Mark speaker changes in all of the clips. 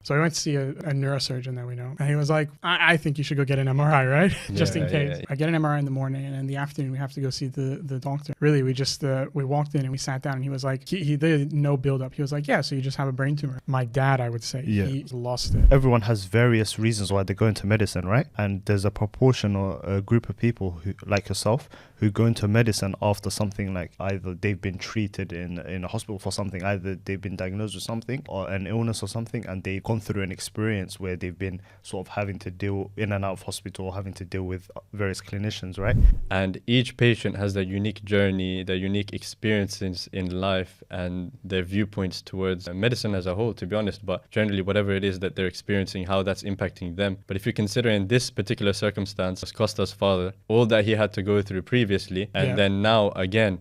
Speaker 1: So I went to see a neurosurgeon that we know, and he was like, I think you should go get an MRI, right? Just in case. I get an MRI in the morning, and in the afternoon we have to go see the doctor. Really, we just we walked in and we sat down, and he was like, he did no build up. He was like, yeah, so you just have a brain tumor. My dad, I would say, he lost it.
Speaker 2: Everyone has various reasons why they go into medicine, right? And there's a proportion or a group of people who, like yourself, who go into medicine after something like either they've been treated in a hospital for something, either they've been diagnosed with something or an illness or something, and they've gone through an experience where they've been sort of having to deal in and out of hospital or having to deal with various clinicians, right?
Speaker 3: And each patient has their unique journey, their unique experiences in life, and their viewpoints towards medicine as a whole, to be honest. But generally, whatever it is that they're experiencing, how that's impacting them. But if you consider in this particular circumstance, as Kosta's father, all that he had to go through previously, and then now again.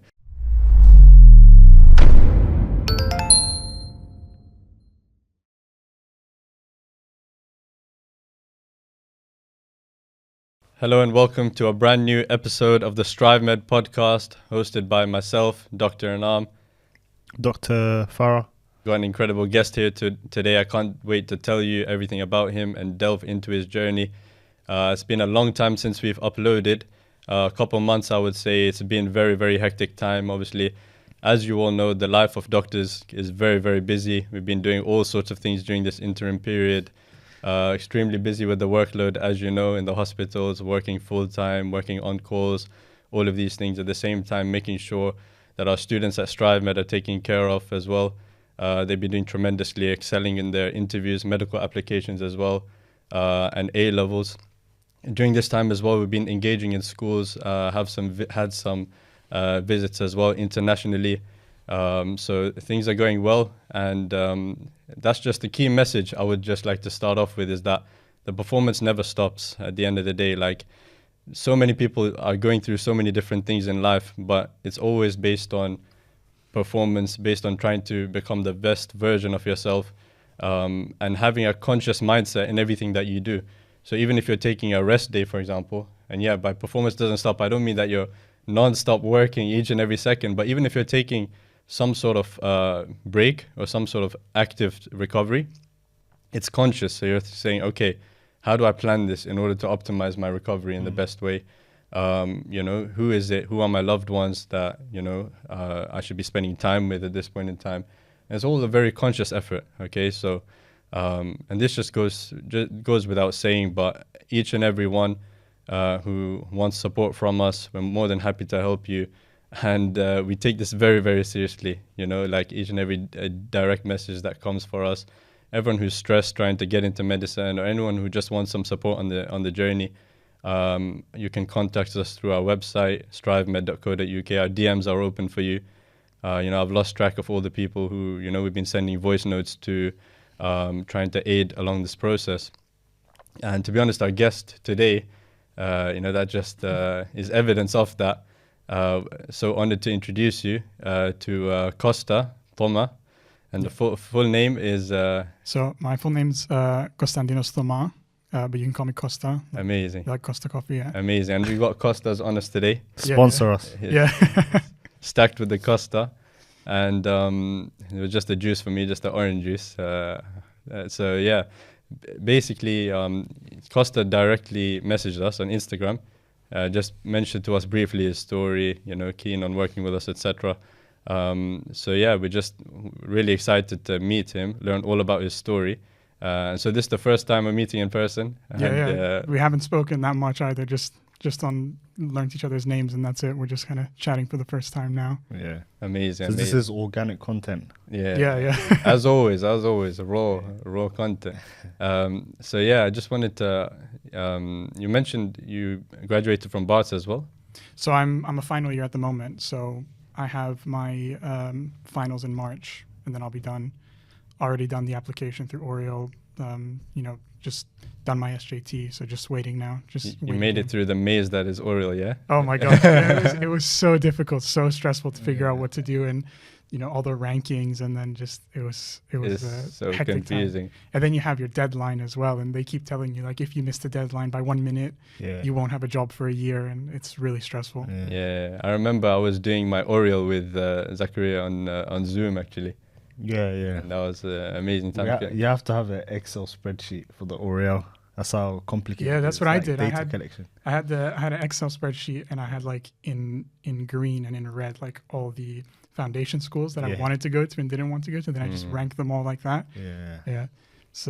Speaker 3: Hello and welcome to a brand new episode of the StriveMed podcast, hosted by myself, Dr. Anam.
Speaker 2: Dr. Farah.
Speaker 3: Got an incredible guest here today. I can't wait to tell you everything about him and delve into his journey. It's been a long time since we've uploaded. A couple months, I would say. It's been very, very hectic time. Obviously, as you all know, the life of doctors is very, very busy. We've been doing all sorts of things during this interim period. Extremely busy with the workload, as you know, in the hospitals, working full-time, working on calls, all of these things at the same time, making sure that our students at StriveMed are taken care of as well. They've been doing tremendously, excelling in their interviews, medical applications as well, and A-levels. During this time as well, we've been engaging in schools, had some visits as well internationally. So things are going well, and that's just the key message I would just like to start off with, is that the performance never stops at the end of the day. Like, so many people are going through so many different things in life, but it's always based on performance, based on trying to become the best version of yourself, and having a conscious mindset in everything that you do. So even if you're taking a rest day, for example, and by performance doesn't stop, I don't mean that you're non-stop working each and every second, but even if you're taking some sort of break or some sort of active recovery, it's conscious. So you're saying, okay, how do I plan this in order to optimize my recovery in the best way? Who is it? Who are my loved ones that, I should be spending time with at this point in time? And it's all a very conscious effort, okay? So, and this just goes without saying, but each and every one who wants support from us, we're more than happy to help you. And we take this very, very seriously, like each and every direct message that comes for us. Everyone who's stressed trying to get into medicine, or anyone who just wants some support on the journey, you can contact us through our website, strivemed.co.uk. Our DMs are open for you. I've lost track of all the people who, we've been sending voice notes to, trying to aid along this process. And to be honest, our guest today, that just is evidence of that. So honored to introduce you to Kosta, Thoma, and the full name is...
Speaker 1: So my full name's Thoma, but you can call me Kosta.
Speaker 3: Amazing.
Speaker 1: Like Kosta Coffee, yeah.
Speaker 3: Amazing. And we got Kosta's on us today.
Speaker 2: Sponsor us.
Speaker 1: Yeah.
Speaker 3: Stacked with the Kosta. And it was just the juice for me, just the orange juice. Basically, Kosta directly messaged us on Instagram. Just mentioned to us briefly his story, keen on working with us, etc. We're just really excited to meet him, learn all about his story. So this is the first time we're meeting in person.
Speaker 1: We haven't spoken that much either, just learned each other's names, and that's it. We're just kind of chatting for the first time now.
Speaker 3: Yeah, amazing.
Speaker 2: So this is organic content.
Speaker 3: Yeah. as always, raw content. I just wanted to. You mentioned you graduated from Barts as well.
Speaker 1: So I'm a final year at the moment. So I have my finals in March, and then I'll be done. Already done the application through Oriole. Just done my SJT, so just waiting now.
Speaker 3: You made it through the maze that is Oriole, yeah?
Speaker 1: Oh my God, it was so difficult, so stressful to figure out what to do, and all the rankings, and then it was
Speaker 3: so
Speaker 1: hectic
Speaker 3: confusing.
Speaker 1: Time. And then you have your deadline as well, and they keep telling you, like, if you miss the deadline by 1 minute, you won't have a job for a year, and it's really stressful.
Speaker 3: Yeah, I remember I was doing my Oriole with Zachariah on Zoom, actually.
Speaker 2: Yeah, yeah.
Speaker 3: And that was an amazing time.
Speaker 2: You have to have an Excel spreadsheet for the L'Oreal. That's how complicated.
Speaker 1: Yeah, that's what I did.
Speaker 2: Data collection.
Speaker 1: I had an Excel spreadsheet, and I had like in green and in red like all the foundation schools that I wanted to go to and didn't want to go to. Then I just ranked them all like that. Yeah. It's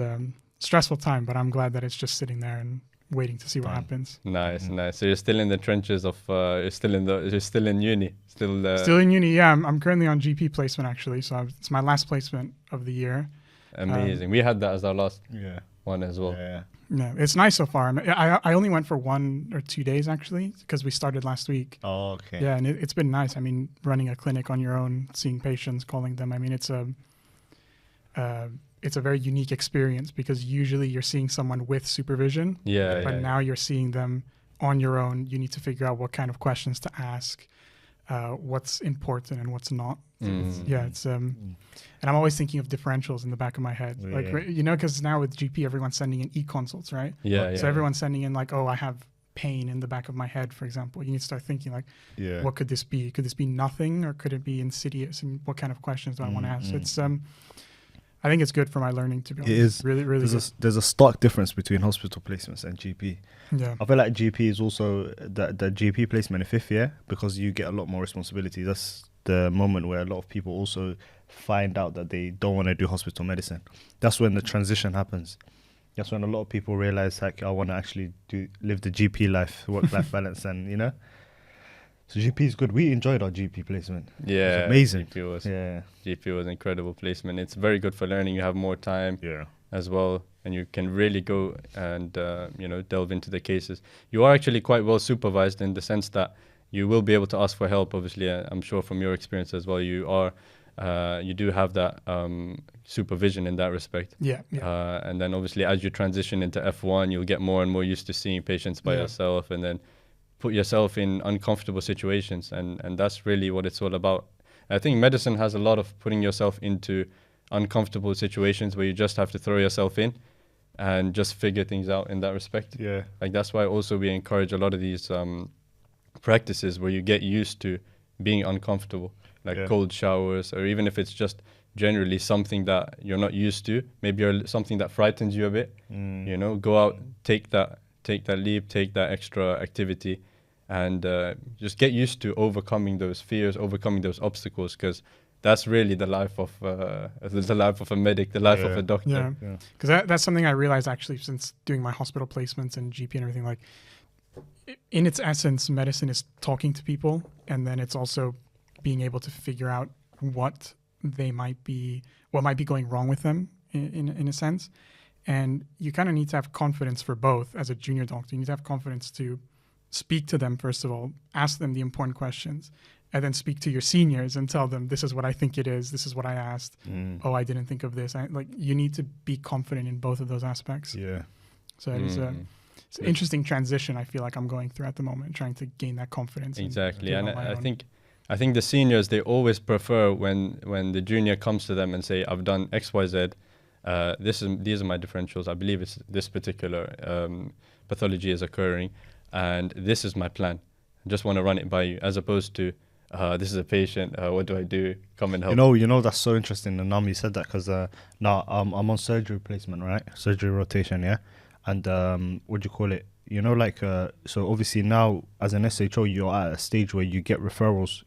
Speaker 1: stressful time, but I'm glad that it's just sitting there and waiting to see what happens.
Speaker 3: Nice. So you're still in the trenches of you're still in uni,
Speaker 1: still in uni. Yeah, I'm currently on GP placement actually, so it's my last placement of the year.
Speaker 3: Amazing. We had that as our last one as well.
Speaker 1: Yeah, it's nice so far. I only went for 1 or 2 days actually because we started last week.
Speaker 2: Oh, okay.
Speaker 1: Yeah, and it's been nice. I mean, running a clinic on your own, seeing patients, calling them. I mean, it's a very unique experience because usually you're seeing someone with supervision. But now you're seeing them on your own. You need to figure out what kind of questions to ask, what's important and what's not. And I'm always thinking of differentials in the back of my head. Because now with GP, everyone's sending in e-consults, right? So everyone's sending in like, oh, I have pain in the back of my head, for example. You need to start thinking like, what could this be? Could this be nothing or could it be insidious? And what kind of questions do I want to ask? It's I think it's good for my learning, to be honest.
Speaker 2: It is.
Speaker 1: Really good.
Speaker 2: There's a stark difference between hospital placements and GP.
Speaker 1: Yeah.
Speaker 2: I feel like GP is also the GP placement in 5th year because you get a lot more responsibility. That's the moment where a lot of people also find out that they don't want to do hospital medicine. That's when the transition happens. That's when a lot of people realize like I want to actually live the GP life, work-life balance, and So GP is good. We enjoyed our GP placement.
Speaker 3: Yeah,
Speaker 2: it was amazing.
Speaker 3: GP was incredible placement. It's very good for learning. You have more time as well, and you can really go and delve into the cases. You are actually quite well supervised in the sense that you will be able to ask for help. Obviously, I'm sure from your experience as well, you do have that supervision in that respect. And then obviously as you transition into F1, you'll get more and more used to seeing patients by yourself, and then put yourself in uncomfortable situations, and that's really what it's all about. I think medicine has a lot of putting yourself into uncomfortable situations where you just have to throw yourself in and just figure things out in that respect. Like that's why also we encourage a lot of these practices where you get used to being uncomfortable, like cold showers, or even if it's just generally something that you're not used to, maybe something that frightens you a bit, go out, take that leap, take that extra activity, and just get used to overcoming those fears, overcoming those obstacles, because that's really the life of a medic, the life of a doctor.
Speaker 1: Because that's something I realized actually since doing my hospital placements and GP and everything. Like, in its essence, medicine is talking to people, and then it's also being able to figure out what might be going wrong with them in a sense. And you kind of need to have confidence for both as a junior doctor. You need to have confidence to speak to them, first of all, ask them the important questions, and then speak to your seniors and tell them, this is what I think it is, this is what I asked. Oh, I didn't think of this. You need to be confident in both of those aspects. So it's an interesting transition I feel like I'm going through at the moment, trying to gain that confidence.
Speaker 3: Exactly. And I think the seniors, they always prefer when the junior comes to them and say, I've done X, Y, Z. These are my differentials. I believe it's this particular pathology is occurring, and this is my plan. I just want to run it by you, as opposed to this is a patient. What do I do? Come and help.
Speaker 2: You know that's so interesting. And you said that because now I'm on surgery placement, right? Surgery rotation, and what do you call it? So obviously now as an SHO, you're at a stage where you get referrals.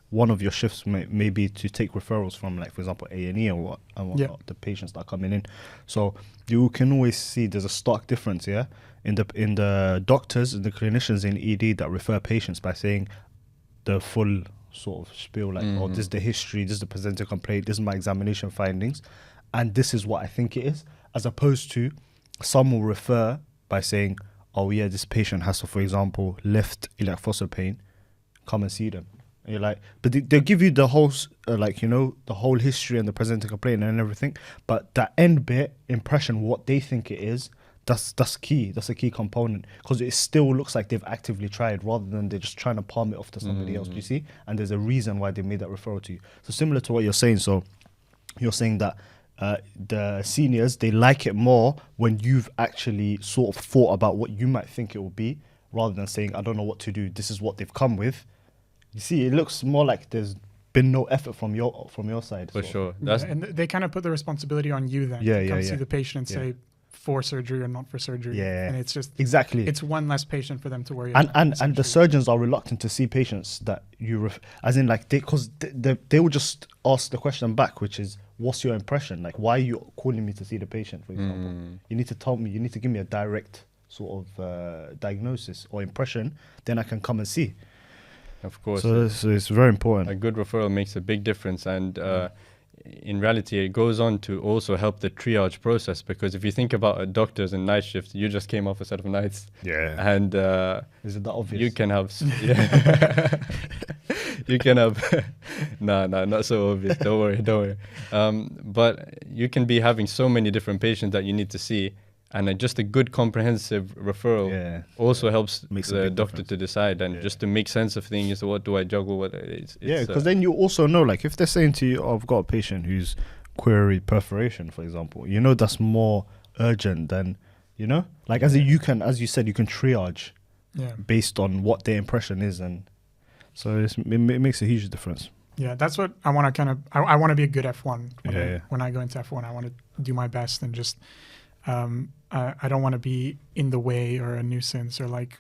Speaker 2: One of your shifts may be to take referrals from, like, for example, A&E or what the patients that are coming in. So you can always see there's a stark difference, in the doctors and the clinicians in ED that refer patients by saying the full sort of spiel, like, oh, this is the history, this is the presenter complaint, this is my examination findings, and this is what I think it is, as opposed to some will refer by saying, oh yeah, this patient has, for example, left iliac fossa pain, come and see them. And you're like, but they'll give you the whole, the whole history and the presenter complaint and everything, but that end bit, impression, what they think it is, that's key. That's a key component, because it still looks like they've actively tried rather than they're just trying to palm it off to somebody else. Do you see? And there's a reason why they made that referral to you. So similar to what you're saying. So you're saying that the seniors, they like it more when you've actually sort of thought about what you might think it will be, rather than saying, I don't know what to do, this is what they've come with. You see, it looks more like there's been no effort from your side.
Speaker 3: For sure.
Speaker 1: And they kind of put the responsibility on you then to come see the patient and say for surgery or not for surgery.
Speaker 2: Yeah.
Speaker 1: And it's just
Speaker 2: exactly.
Speaker 1: It's one less patient for them to worry
Speaker 2: about. And the
Speaker 1: essentially.
Speaker 2: surgeons are reluctant to see patients that as in like they will just ask the question back, which is, what's your impression? Like, why are you calling me to see the patient, for example? You need to tell me, you need to give me a direct sort of diagnosis or impression, then I can come and see.
Speaker 3: Of course.
Speaker 2: So it's very important.
Speaker 3: A good referral makes a big difference, and in reality, it goes on to also help the triage process, because if you think about doctors and night shifts, you just came off a set of nights.
Speaker 2: Yeah.
Speaker 3: And
Speaker 2: is it that obvious?
Speaker 3: you can have... you can have... No, not so obvious. Don't worry. But you can be having so many different patients that you need to see, and just a good comprehensive referral also helps the doctor to decide and just to make sense of things. What do I juggle? What it's
Speaker 2: because then you also know, like, if they're saying to you, oh, I've got a patient who's query perforation, for example, you know that's more urgent than, you know, like as you said, you can triage based on what their impression is, and so it makes a huge difference.
Speaker 1: Yeah, that's what I want to I want to be a good F1 when I go into F1. I want to do my best and just I don't want to be in the way or a nuisance or like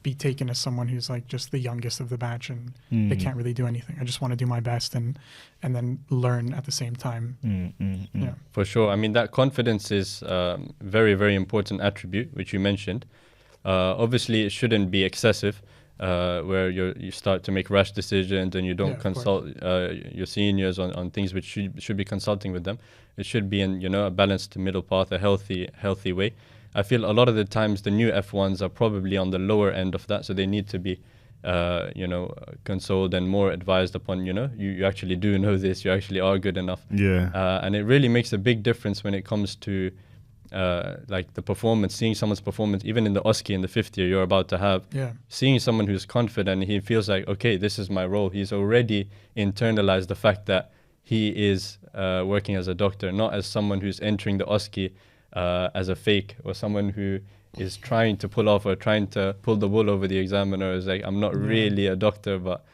Speaker 1: be taken as someone who's like just the youngest of the batch and they can't really do anything. I just want to do my best and then learn at the same time. Yeah,
Speaker 3: for sure. I mean, that confidence is very, very important attribute, which you mentioned. Obviously, it shouldn't be excessive, where you start to make rash decisions and you don't consult your seniors on things which should be consulting with them. It should be in, you know, a balanced middle path, a healthy way. I feel a lot of the times the new F1s are probably on the lower end of that, so they need to be, you know, consoled and more advised upon, you know, you actually do know this, you actually are good enough.
Speaker 2: Yeah.
Speaker 3: And it really makes a big difference when it comes to like the performance, seeing someone's performance, even in the OSCE in the 5th year you're about to have, seeing someone who's confident, he feels like, okay, this is my role. He's already internalized the fact that he is working as a doctor, not as someone who's entering the OSCE as a fake, or someone who is trying to pull off or trying to pull the wool over the examiner. Is like, I'm not really a doctor, but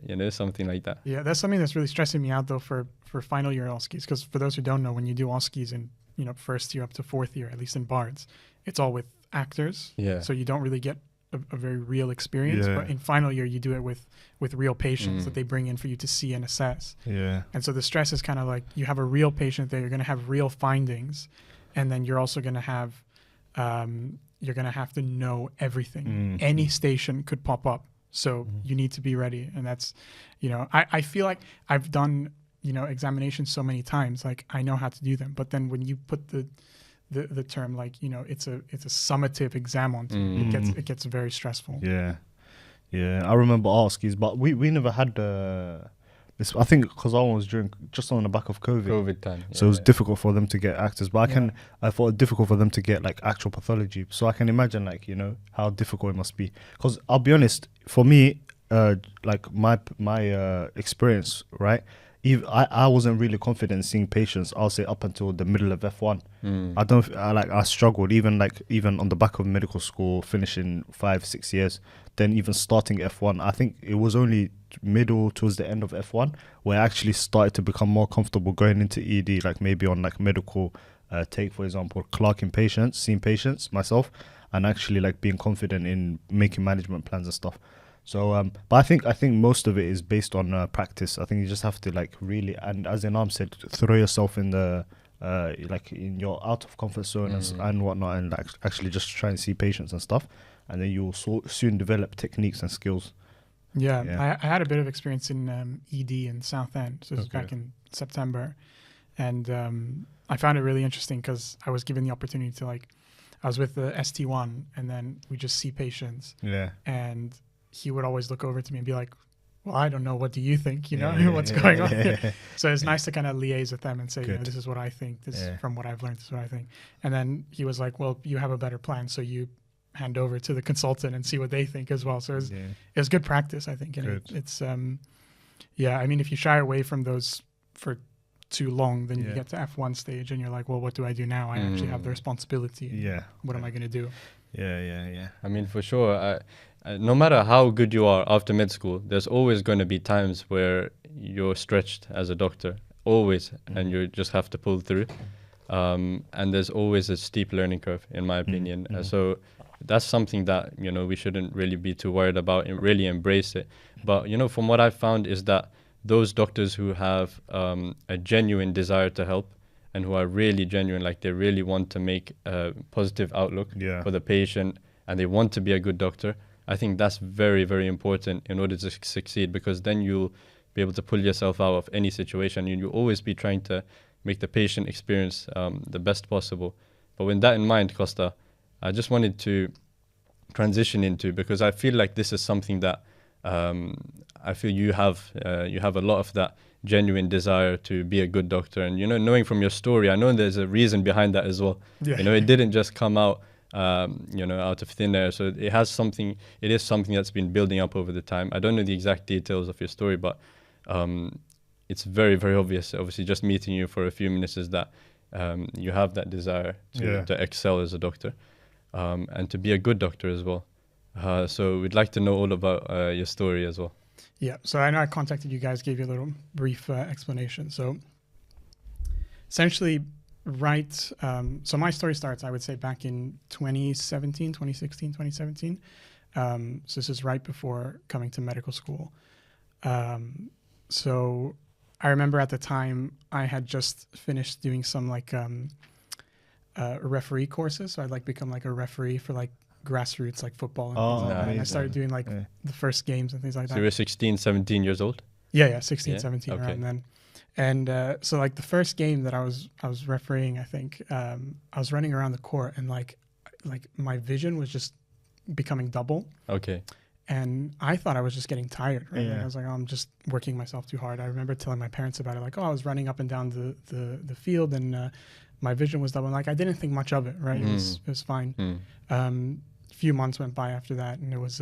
Speaker 3: you know, something like that.
Speaker 1: Yeah, that's something that's really stressing me out though for final year OSCEs, because for those who don't know, when you do OSCEs in, you know, 1st year up to 4th year, at least in BARDS, it's all with actors.
Speaker 3: Yeah.
Speaker 1: So you don't really get a very real experience. But in final year, you do it with real patients that they bring in for you to see and assess.
Speaker 2: Yeah.
Speaker 1: And so the stress is kind of like, you have a real patient there, you're going to have real findings, and then you're also going to have, you're going to have to know everything. Any station could pop up. So you need to be ready. And that's, you know, I feel like I've done, you know, examinations so many times, like I know how to do them. But then when you put the term, like, you know, it's a summative exam onto it gets very stressful.
Speaker 2: Yeah. I remember OSCEs, but we never had this. I think because I was just on the back of COVID
Speaker 3: time.
Speaker 2: So it was difficult for them to get actors. But I thought it difficult for them to get like actual pathology. So I can imagine, like, you know, how difficult it must be. Because I'll be honest, for me, like my experience, right? I wasn't really confident in seeing patients, I'll say, up until the middle of F1. I struggled, even on the back of medical school, finishing 5-6 years, then even starting F1. I think it was only middle towards the end of F1 where I actually started to become more comfortable going into ED, like maybe on like medical take, for example, clerking patients, seeing patients myself, and actually like being confident in making management plans and stuff. So, but I think most of it is based on practice. I think you just have to like really, and as Inam said, throw yourself in the like in your out of comfort zone and whatnot, and like actually just try and see patients and stuff, and then you'll soon develop techniques and skills.
Speaker 1: I had a bit of experience in ED in Southend, so this was back in September, and I found it really interesting because I was given the opportunity to I was with the ST1, and then we just see patients. And he would always look over to me and be like, well, I don't know, what do you think? You know, what's going on here? So it's nice to kind of liaise with them and say, you know, this is what I think, this is from what I've learned, this is what I think. And then he was like, well, you have a better plan, so you hand over to the consultant and see what they think as well. So it was good practice, I think. And it's, I mean, if you shy away from those for too long, then you get to F1 stage and you're like, well, what do I do now? I actually have the responsibility. What am I going to do?
Speaker 3: I mean, for sure, no matter how good you are after med school, there's always going to be times where you're stretched as a doctor, always, and you just have to pull through. And there's always a steep learning curve, in my opinion. So that's something that, you know, we shouldn't really be too worried about and really embrace it. But, you know, from what I've found is that those doctors who have a genuine desire to help and who are really genuine, like they really want to make a positive outlook for the patient and they want to be a good doctor, I think that's very, very important in order to succeed, because then you'll be able to pull yourself out of any situation. You'll always be trying to make the patient experience the best possible. But with that in mind, Kosta, I just wanted to transition into, because I feel like this is something that I feel you have a lot of that genuine desire to be a good doctor. And, you know, knowing from your story, I know there's a reason behind that as well. You know, it didn't just come out, you know, out of thin air. So it is something that's been building up over the time. I don't know the exact details of your story, but it's very, very obvious, obviously, just meeting you for a few minutes, is that you have that desire to excel as a doctor and to be a good doctor as well. So we'd like to know all about your story as well.
Speaker 1: Yeah, so I know I contacted you guys, gave you a little brief explanation. So essentially, so my story starts, I would say, back in 2017. So this is right before coming to medical school. So I remember at the time I had just finished doing some like referee courses. So I'd like become like a referee for like grassroots, like football and things like that. And I started doing like the first games and things like that.
Speaker 3: So you were 16, 17 years old?
Speaker 1: Yeah, 16, 17 around then. And so like the first game that I was refereeing, I think, I was running around the court and like my vision was just becoming double.
Speaker 3: Okay.
Speaker 1: And I thought I was just getting tired, right? And I was like, oh, I'm just working myself too hard. I remember telling my parents about it, like, oh, I was running up and down the field and my vision was double. And like, I didn't think much of it, right? It was fine. A few months went by after that, and it was,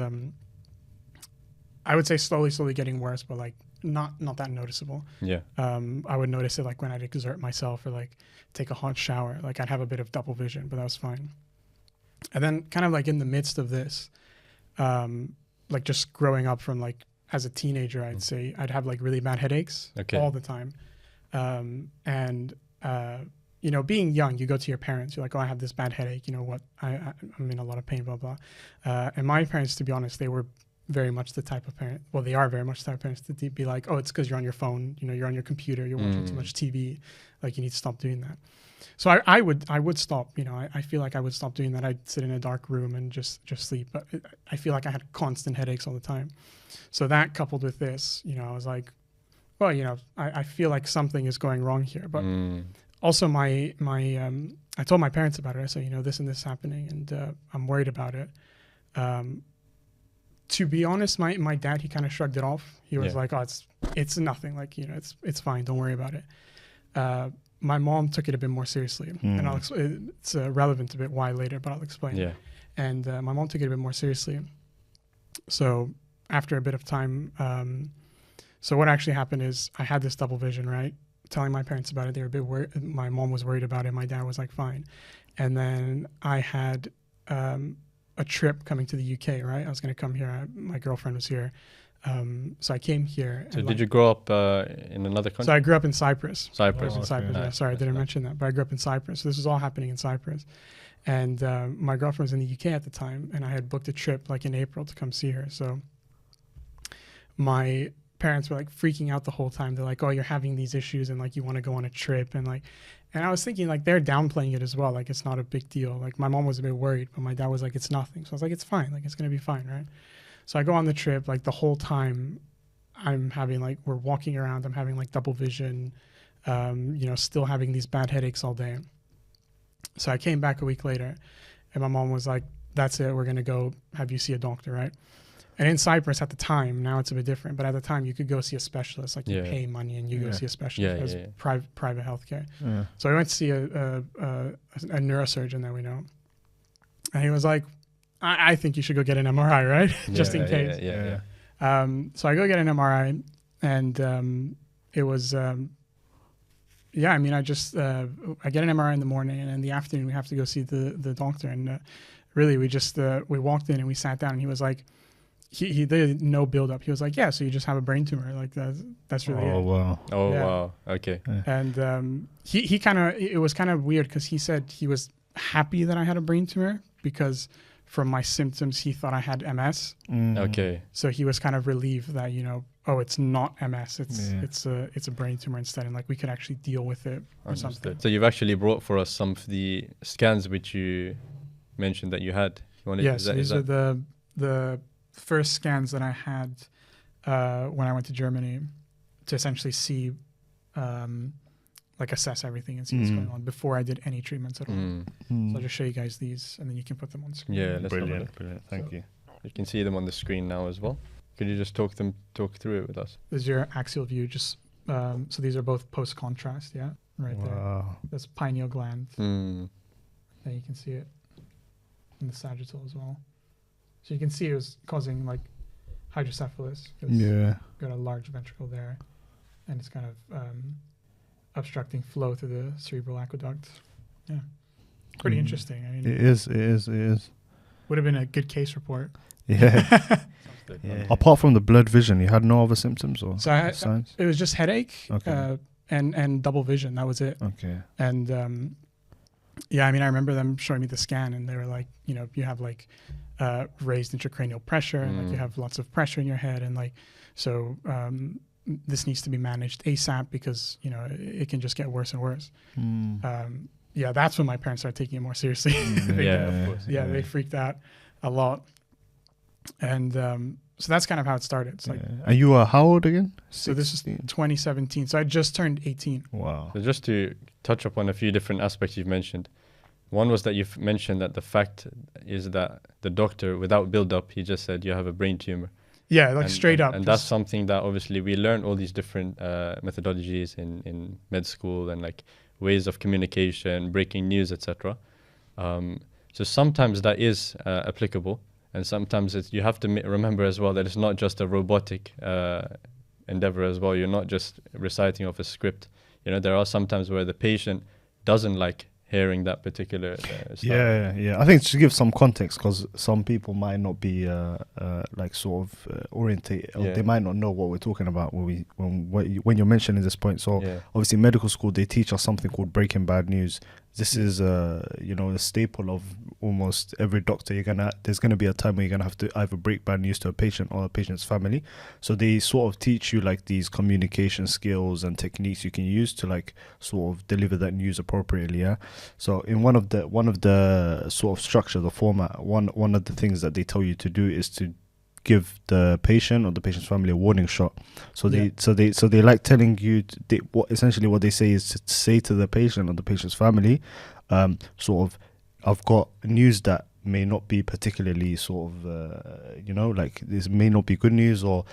Speaker 1: I would say slowly getting worse, but like not that noticeable. Yeah. I would notice it like when I'd exert myself or like take a hot shower, like I'd have a bit of double vision, but that was fine. And then kind of like in the midst of this, like just growing up from like as a teenager, I'd say I'd have like really bad headaches all the time. You know, being young, you go to your parents, you're like, oh, I have this bad headache. You know what? I'm in a lot of pain, blah, blah. And my parents, to be honest, they were very much the type of parent. Well, they are very much the type of parents to be like, oh, it's because you're on your phone. You know, you're on your computer. You're watching too much TV. Like, you need to stop doing that. So I would stop. You know, I feel like I would stop doing that. I'd sit in a dark room and just sleep. But I feel like I had constant headaches all the time. So that coupled with this, you know, I was like, well, you know, I feel like something is going wrong here. But also I told my parents about it. I said, you know, this and this is happening and I'm worried about it. To be honest, my dad, he kind of shrugged it off. He was like, oh, it's nothing. Like, you know, it's fine. Don't worry about it. My mom took it a bit more seriously, and it's relevant a bit why later, but I'll explain. Yeah. And my mom took it a bit more seriously. So after a bit of time, so what actually happened is I had this double vision, right? Telling my parents about it, they were a bit worried. My mom was worried about it. My dad was like, fine. And then I had a trip coming to the UK, right? I was going to come here. My girlfriend was here. So I came here.
Speaker 3: So did you grow up in another country?
Speaker 1: So I grew up in Cyprus.
Speaker 3: Cyprus.
Speaker 1: Yeah. Sorry, I didn't mention that. But I grew up in Cyprus. So this was all happening in Cyprus. And my girlfriend was in the UK at the time. And I had booked a trip like in April to come see her. So my parents were like freaking out the whole time. They're like, oh, you're having these issues and like you want to go on a trip. And I was thinking like they're downplaying it as well. Like it's not a big deal. Like my mom was a bit worried, but my dad was like, it's nothing. So I was like, it's fine. Like it's going to be fine, right? So I go on the trip, like the whole time I'm having like, we're walking around, I'm having like double vision, you know, still having these bad headaches all day. So I came back a week later and my mom was like, that's it. We're going to go have you see a doctor, right? And in Cyprus at the time, now it's a bit different, but at the time you could go see a specialist, like you pay money and you go see a specialist as private healthcare. Yeah. So I went to see a neurosurgeon that we know. And he was like, I think you should go get an MRI, right? Just in case. So I go get an MRI and it was, you Yeah, I mean, I get an MRI in the morning, and in the afternoon we have to go see the doctor. And really, we walked in and we sat down, and he was like, he did no build up. He was like, yeah, so you just have a brain tumor. Like that's really it.
Speaker 2: Wow.
Speaker 3: Oh,
Speaker 1: Yeah.
Speaker 3: wow. Okay.
Speaker 1: And it was kind of weird because he said he was happy that I had a brain tumor because from my symptoms he thought I had MS.
Speaker 3: Okay.
Speaker 1: So he was kind of relieved that, it's not MS, it's a brain tumor instead, and like we could actually deal with it or something.
Speaker 3: So you've actually brought for us some of the scans which you mentioned that you had.
Speaker 1: Yes, these are the first scans that I had when I went to Germany to essentially see, assess everything and see what's going on before I did any treatments at all. So I'll just show you guys these, and then you can put them on screen.
Speaker 3: Yeah, let's
Speaker 2: Brilliant. Thank you.
Speaker 3: You can see them on the screen now as well. Could you just talk through it with us?
Speaker 1: This is your axial view. Just so these are both post contrast. Yeah, right there. That's pineal gland. And you can see it in the sagittal as well. So you can see it was causing like hydrocephalus. Got a large ventricle there, and it's kind of obstructing flow through the cerebral aqueduct. Yeah, pretty interesting. I mean,
Speaker 2: it is.
Speaker 1: Would have been a good case report.
Speaker 2: Yeah. Apart from the blurred vision, you had no other symptoms or signs?
Speaker 1: It was just headache,
Speaker 2: Okay.
Speaker 1: and double vision. That was it.
Speaker 2: Okay.
Speaker 1: And I mean, I remember them showing me the scan, and they were like, you have like raised intracranial pressure, and like you have lots of pressure in your head, and like so this needs to be managed ASAP because it can just get worse and worse. That's when my parents started taking it more seriously.
Speaker 3: Of course.
Speaker 1: They freaked out a lot. And so that's kind of how it started. It's like,
Speaker 2: and you were how old again?
Speaker 1: So this is 2017. So I just turned 18.
Speaker 2: Wow.
Speaker 3: So just to touch upon a few different aspects you've mentioned. One was that you've mentioned that the fact is that the doctor, without build-up, he just said you have a brain tumor.
Speaker 1: Yeah, like straight up.
Speaker 3: And that's something that obviously we learn all these different methodologies in med school and like ways of communication, breaking news, etc. So sometimes that is applicable. And sometimes you have to remember as well that it's not just a robotic endeavor as well. You're not just reciting off a script. There are some times where the patient doesn't like hearing that particular stuff.
Speaker 2: Yeah. I think to give some context, because some people might not be orientated, or they might not know what we're talking about when you're mentioning this point. So obviously, medical school, they teach us something called breaking bad news. This is a staple of almost every doctor. There's gonna be a time where you're gonna have to either break bad news to a patient or a patient's family. So they sort of teach you like these communication skills and techniques you can use to like sort of deliver that news appropriately. Yeah. So in one of the sort of structure, the format, one of the things that they tell you to do is to give the patient or the patient's family a warning shot. So they like telling you what they say is to say to the patient or the patient's family, sort of, I've got news that may not be particularly sort of like this may not be good news, or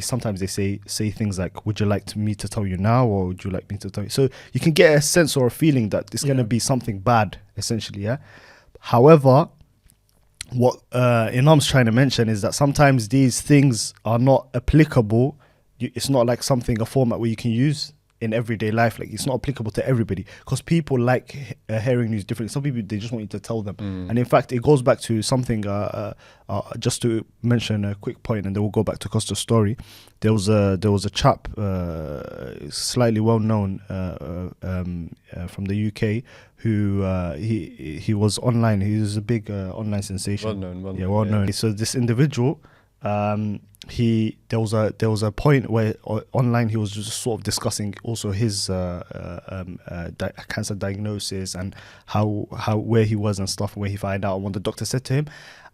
Speaker 2: sometimes they say things like, would you like me to tell you now, or would you like me to tell you? So you can get a sense or a feeling that it's going to be something bad, essentially. Yeah. However, what Inam's trying to mention is that sometimes these things are not applicable. It's not like a format where you can use in everyday life. Like, it's not applicable to everybody, because people like hearing news differently. Some people, they just want you to tell them. And in fact, it goes back to something, just to mention a quick point, and then we'll go back to Kosta's story. There was a chap, slightly well known from the UK, who he was online. He was a big online sensation. Well known. Yeah. So this individual, there was a point where online he was just sort of discussing also his cancer diagnosis and where he was and stuff, where he found out, and what the doctor said to him.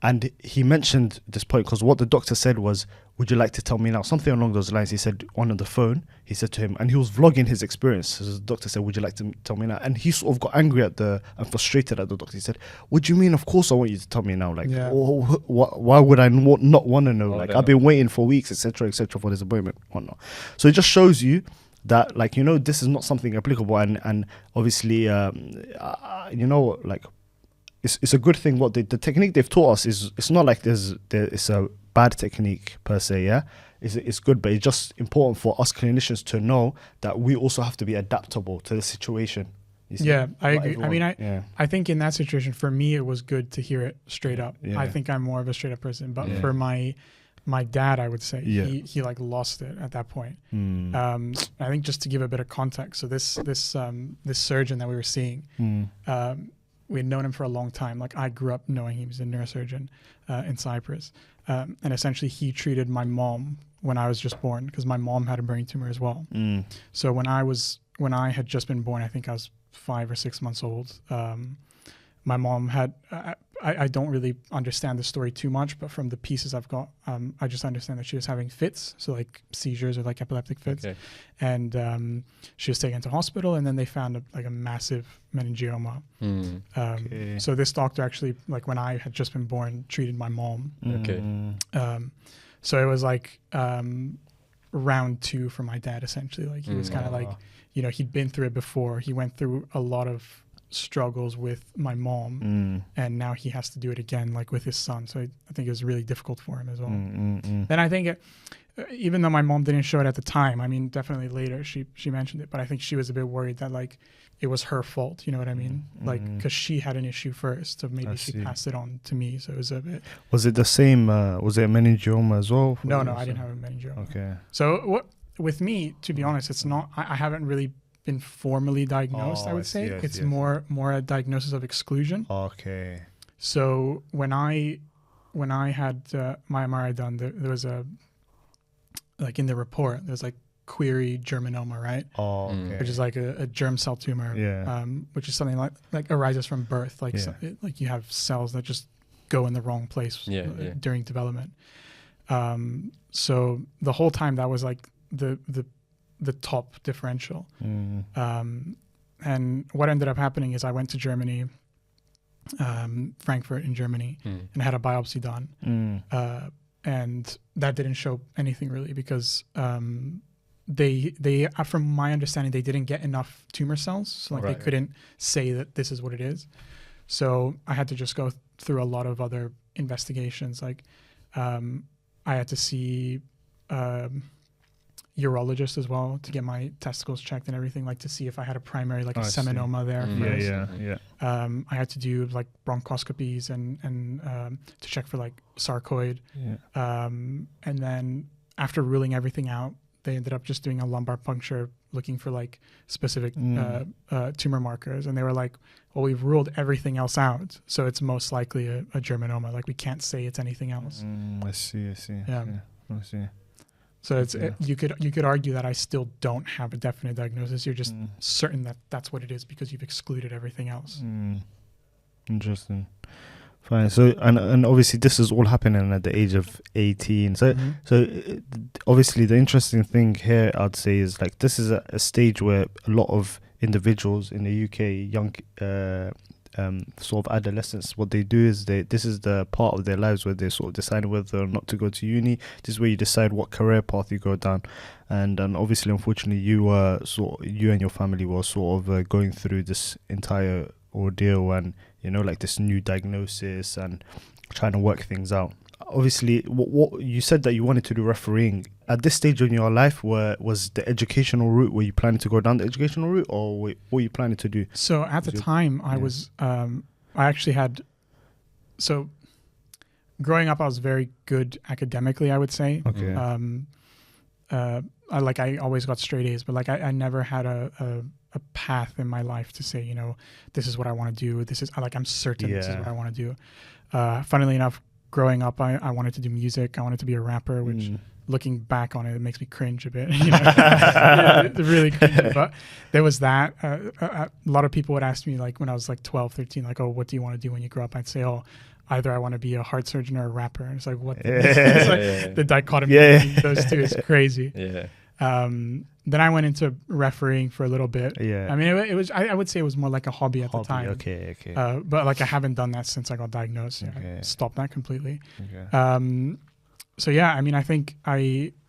Speaker 2: And he mentioned this point because what the doctor said was, would you like to tell me now? Something along those lines. He said on the phone, he said to him, and he was vlogging his experience. So the doctor said, would you like to tell me now? And he sort of got angry and frustrated at the doctor. He said, what do you mean? Of course I want you to tell me now. Like, why would I not want to know? Like, I've been waiting for weeks, etc., for this appointment, whatnot. So it just shows you that, like, this is not something applicable. And obviously, like, it's a good thing. What the technique they've taught us is, it's not like it's a bad technique per se. Yeah, it's good, but it's just important for us clinicians to know that we also have to be adaptable to the situation.
Speaker 1: Yeah, I agree. I mean, I think in that situation, for me, it was good to hear it straight up.
Speaker 2: Yeah.
Speaker 1: I think I'm more of a straight up person, but for my dad, I would say he like lost it at that point. I think just to give a bit of context, so this surgeon that we were seeing, we had known him for a long time. Like, I grew up knowing he was a neurosurgeon in Cyprus, and essentially he treated my mom when I was just born, because my mom had a brain tumor as well. So when I had just been born, I think I was 5 or 6 months old. My mom had, I don't really understand the story too much, but from the pieces I've got, I just understand that she was having fits, so like seizures or like epileptic fits. Okay. And she was taken to hospital, and then they found a massive meningioma. So this doctor actually, like when I had just been born, treated my mom. So it was like round 2 for my dad, essentially. Like he was kind of like, you know, he'd been through it before. He went through a lot of struggles with my mom, and now he has to do it again, like with his son. So I think it was really difficult for him as well. Then I think even though my mom didn't show it at the time, I mean, definitely later she mentioned it, but I think she was a bit worried that like it was her fault, you know what I mean? Like, because she had an issue first, so maybe she passed it on to me. So it was a bit.
Speaker 2: Was it the same? Was it a meningioma as well?
Speaker 1: No, I didn't have a meningioma.
Speaker 2: Okay.
Speaker 1: So with me, to be honest, it's not. I haven't really been formally diagnosed. I would say it's more a diagnosis of exclusion.
Speaker 2: Okay.
Speaker 1: So when I had my MRI done, there was a, like in the report, there's like query germinoma, right? Which is like a germ cell tumor. Which is something like arises from birth. Like like you have cells that just go in the wrong place during development. So the whole time that was like the top differential. And what ended up happening is I went to Germany, Frankfurt in Germany, and had a biopsy done. And that didn't show anything really, because they from my understanding, they didn't get enough tumor cells. So like they couldn't say that this is what it is. So I had to just go through a lot of other investigations. Like I had to see urologist as well to get my testicles checked and everything, like to see if I had a primary, like a seminoma there. I had to do like bronchoscopies and to check for like sarcoid. And then after ruling everything out, they ended up just doing a lumbar puncture looking for like specific tumor markers. And they were like, well, we've ruled everything else out, so it's most likely a germinoma. Like we can't say it's anything else.
Speaker 2: I see.
Speaker 1: Yeah.
Speaker 2: I see.
Speaker 1: So it's you could argue that I still don't have a definite diagnosis. You're just certain that that's what it is because you've excluded everything else.
Speaker 2: Interesting. Fine. So and obviously this is all happening at the age of 18. So obviously the interesting thing here I'd say is like this is a stage where a lot of individuals in the UK, young sort of adolescents, what they do is this is the part of their lives where they sort of decide whether or not to go to uni. This is where you decide what career path you go down, and obviously unfortunately you and your family were sort of going through this entire ordeal, and you know, like this new diagnosis and trying to work things out. Obviously what you said that you wanted to do refereeing at this stage in your life. Was the educational route, were you planning to go down the educational route, or what were you planning to do?
Speaker 1: So at the time I was I actually had, so growing up I was very good academically, I would say. I always got straight A's, but like I never had a path in my life to say, you know, this is what I want to do, this is like I'm certain this is what I want to do. Funnily enough, growing up I wanted to do music. I wanted to be a rapper, which looking back on it makes me cringe a bit. You know? Really cringe. But there was that. A lot of people would ask me, like when I was like 12, 13, like, oh, what do you want to do when you grow up? I'd say, oh, either I want to be a heart surgeon or a rapper. And it's like, what? It's like the dichotomy between those two is crazy. Then I went into refereeing for a little bit. I mean, it was. I would say it was more like a hobby at the time.
Speaker 2: Okay.
Speaker 1: But like I haven't done that since I got diagnosed. I stopped that completely. So yeah, I mean, I think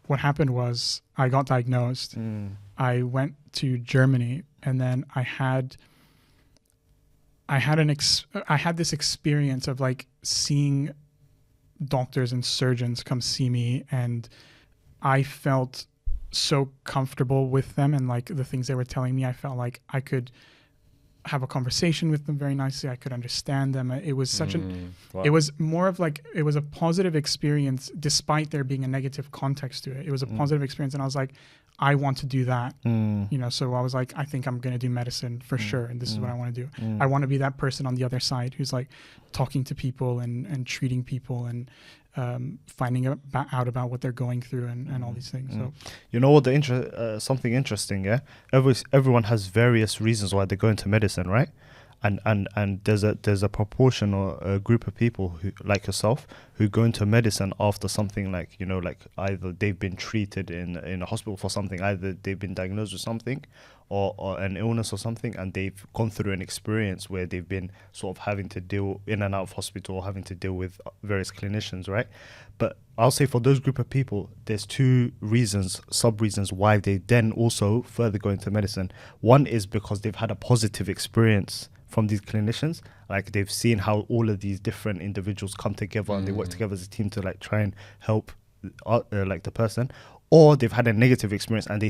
Speaker 1: what happened was I got diagnosed. I went to Germany, and then I had this experience of like seeing doctors and surgeons come see me and I felt so comfortable with them, and like the things they were telling me, I felt like I could have a conversation with them very nicely. I could understand them. It was such it was more of like, it was a positive experience despite there being a negative context to it. It was a positive experience, and I was like, I want to do that. You know, so I was like, I think I'm going to do medicine for sure, and this is what I want to do. I want to be that person on the other side who's like talking to people and treating people and finding out about what they're going through and all these things. So,
Speaker 2: you know what, something interesting, yeah? Everyone has various reasons why they go into medicine, right? And there's a proportion or a group of people who, like yourself, who go into medicine after something like, you know, like either they've been treated in a hospital for something, either they've been diagnosed with something or an illness or something, and they've gone through an experience where they've been sort of having to deal in and out of hospital, or having to deal with various clinicians, right? But I'll say for those group of people, there's two sub-reasons why they then also further go into medicine. One is because they've had a positive experience from these clinicians, like they've seen how all of these different individuals come together and they work together as a team to like try and help like the person, or they've had a negative experience and they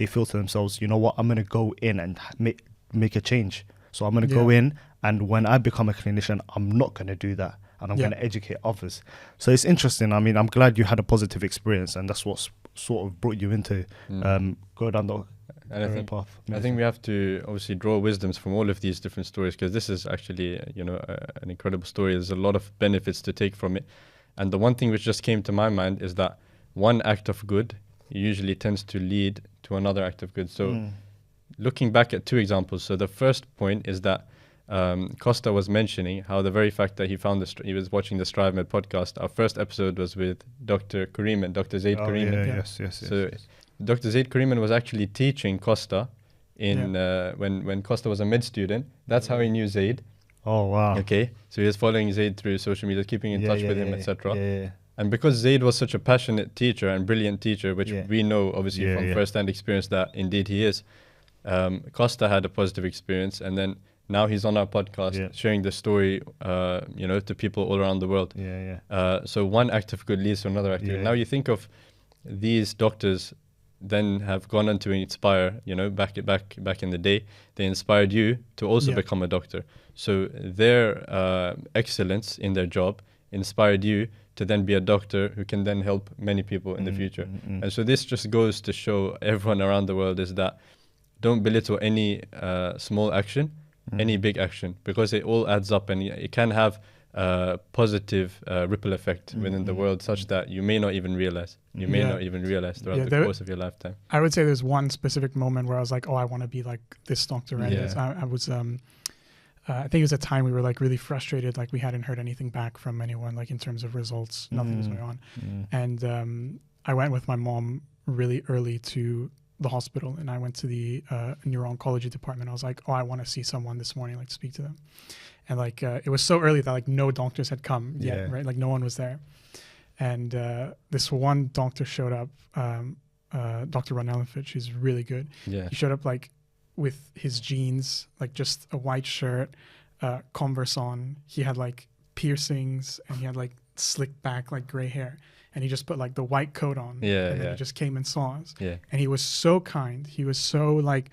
Speaker 2: feel to themselves, you know what, I'm going to go in and make a change. So I'm going to go in, and when I become a clinician, I'm not going to do that, and I'm going to educate others. So it's interesting. I mean, I'm glad you had a positive experience, and that's what's sort of brought you into go down the path.
Speaker 3: I think we have to obviously draw wisdoms from all of these different stories, because this is actually, you know, an incredible story. There's a lot of benefits to take from it. And the one thing which just came to my mind is that one act of good usually tends to lead to another act of good. So looking back at two examples. So the first point is that Kosta was mentioning how the very fact that he he was watching the StriveMed podcast. Our first episode was with Dr. Kariman, Dr. Zaid Kariman.
Speaker 2: Yes.
Speaker 3: Dr. Zaid Kariman was actually teaching Kosta when Kosta was a med student. That's how he knew Zaid.
Speaker 2: Oh, wow.
Speaker 3: Okay, so he was following Zaid through social media, keeping in touch with him, etc. And because Zaid was such a passionate teacher and brilliant teacher, which we know obviously from first-hand experience that indeed he is, Kosta had a positive experience, and then now he's on our podcast sharing the story, you know, to people all around the world. So one act of good leads to another act of good. Now you think of these doctors then have gone on to inspire, you know, back in the day, they inspired you to also become a doctor. So their excellence in their job inspired you to then be a doctor who can then help many people in the future. And so this just goes to show everyone around the world is that don't belittle any small action, any big action, because it all adds up, and it can have a positive ripple effect within the world, such that you may not even realize. You may not even realize throughout the course of your lifetime.
Speaker 1: I would say there's one specific moment where I was like, oh, I want to be like this doctor. Right? I was, I think it was a time we were like really frustrated. Like we hadn't heard anything back from anyone, like in terms of results, nothing was going on. And I went with my mom really early to the hospital, and I went to the neuro-oncology department. I was like, oh, I want to see someone this morning, like speak to them. And like, it was so early that like no doctors had come yet, right? Like no one was there. And this one doctor showed up, Dr. Ronelevich, who's really good. He showed up like with his jeans, like just a white shirt, Converse on. He had like piercings, and he had like slicked back, like gray hair. And he just put like the white coat on. And then he just came and saw us. And he was so kind. He was so like,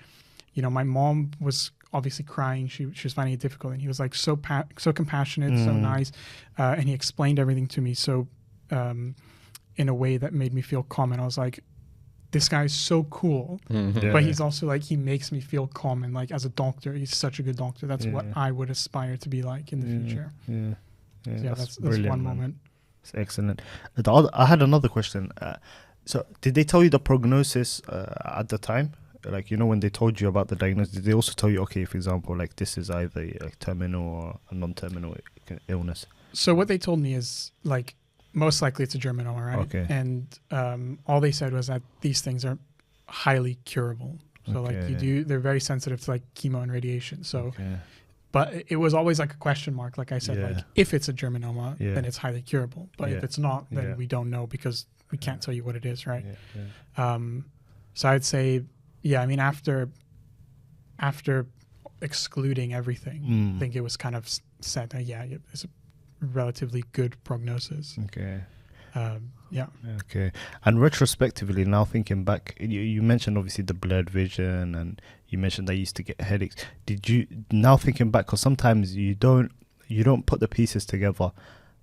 Speaker 1: you know, my mom was obviously crying. She was finding it difficult. And he was like so compassionate, so nice. And he explained everything to me so in a way that made me feel calm. And I was like, this guy's so cool. But he's also like, he makes me feel calm. And like as a doctor, he's such a good doctor. That's what I would aspire to be like in the future. So that's one moment.
Speaker 2: It's excellent. I had another question. So did they tell you the prognosis at the time? Like, you know, when they told you about the diagnosis, did they also tell you, okay, for example, like this is either like terminal or a non-terminal illness?
Speaker 1: So what they told me is like, most likely it's a germinoma, right? Okay. And all they said was that these things are highly curable. So like they're very sensitive to like chemo and radiation. So, but it was always like a question mark. Like I said, like if it's a germinoma, then it's highly curable. But if it's not, then we don't know, because we can't tell you what it is, right? So I'd say, I mean, after excluding everything, I think it was kind of said that, it's a relatively good prognosis. Yeah.
Speaker 2: Okay. And retrospectively, now thinking back, you mentioned obviously the blurred vision, and you mentioned that you used to get headaches. Did you, now thinking back, because sometimes you don't put the pieces together.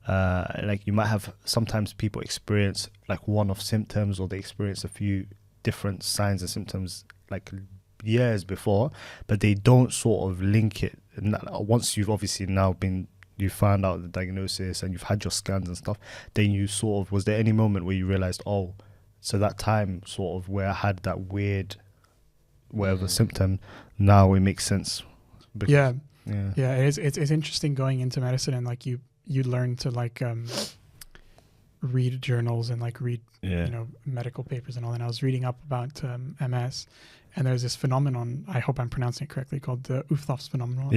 Speaker 2: Like you might have, sometimes people experience like one-off symptoms, or they experience a few different signs and symptoms like years before, but they don't sort of link it. And once you've obviously now you found out the diagnosis and you've had your scans and stuff, then you sort of, was there any moment where you realized, oh, so that time sort of where I had that weird whatever symptom, now it makes sense?
Speaker 1: Yeah. It's interesting going into medicine, and like you learn to like read journals and like read medical papers and all. And I was reading up about MS, and there's this phenomenon, I hope I'm pronouncing it correctly, called the Uthof's phenomenon.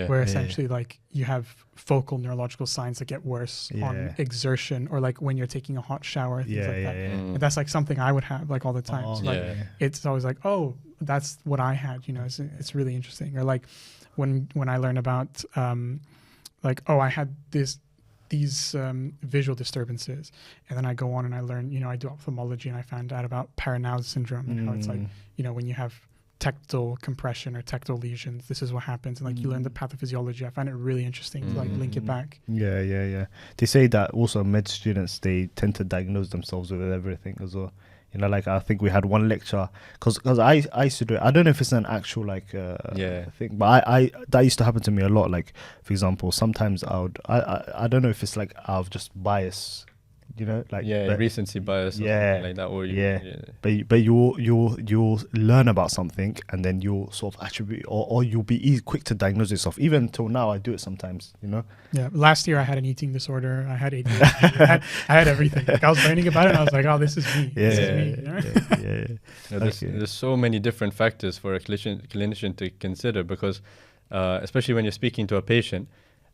Speaker 1: Where essentially like you have focal neurological signs that get worse on exertion, or like when you're taking a hot shower, things like that. And that's like something I would have like all the time. So, like, it's always like, oh, that's what I had, it's really interesting. Or like when I learn about like, oh, I had these visual disturbances, and then I go on and I learn, I do ophthalmology, and I found out about Personalised syndrome, and how it's like, when you have tectal compression or tectal lesions, this is what happens, and like you learn the pathophysiology. I find it really interesting to like link it back.
Speaker 2: They say that also med students, they tend to diagnose themselves with everything as well. Like I think we had one lecture, because I used to do it. I don't know if it's an actual like thing, but I that used to happen to me a lot. Like, for example, sometimes I don't know if it's like out of just bias, like
Speaker 3: recency bias, or something like that, or
Speaker 2: but you'll learn about something, and then you'll sort of attribute, or you'll be quick to diagnose yourself. Even till now, I do it sometimes.
Speaker 1: Last year I had an eating disorder, I had ADHD, I had everything. Like I was learning about it, and I was like, oh, this is me.
Speaker 3: There's so many different factors for a clinician to consider, because especially when you're speaking to a patient,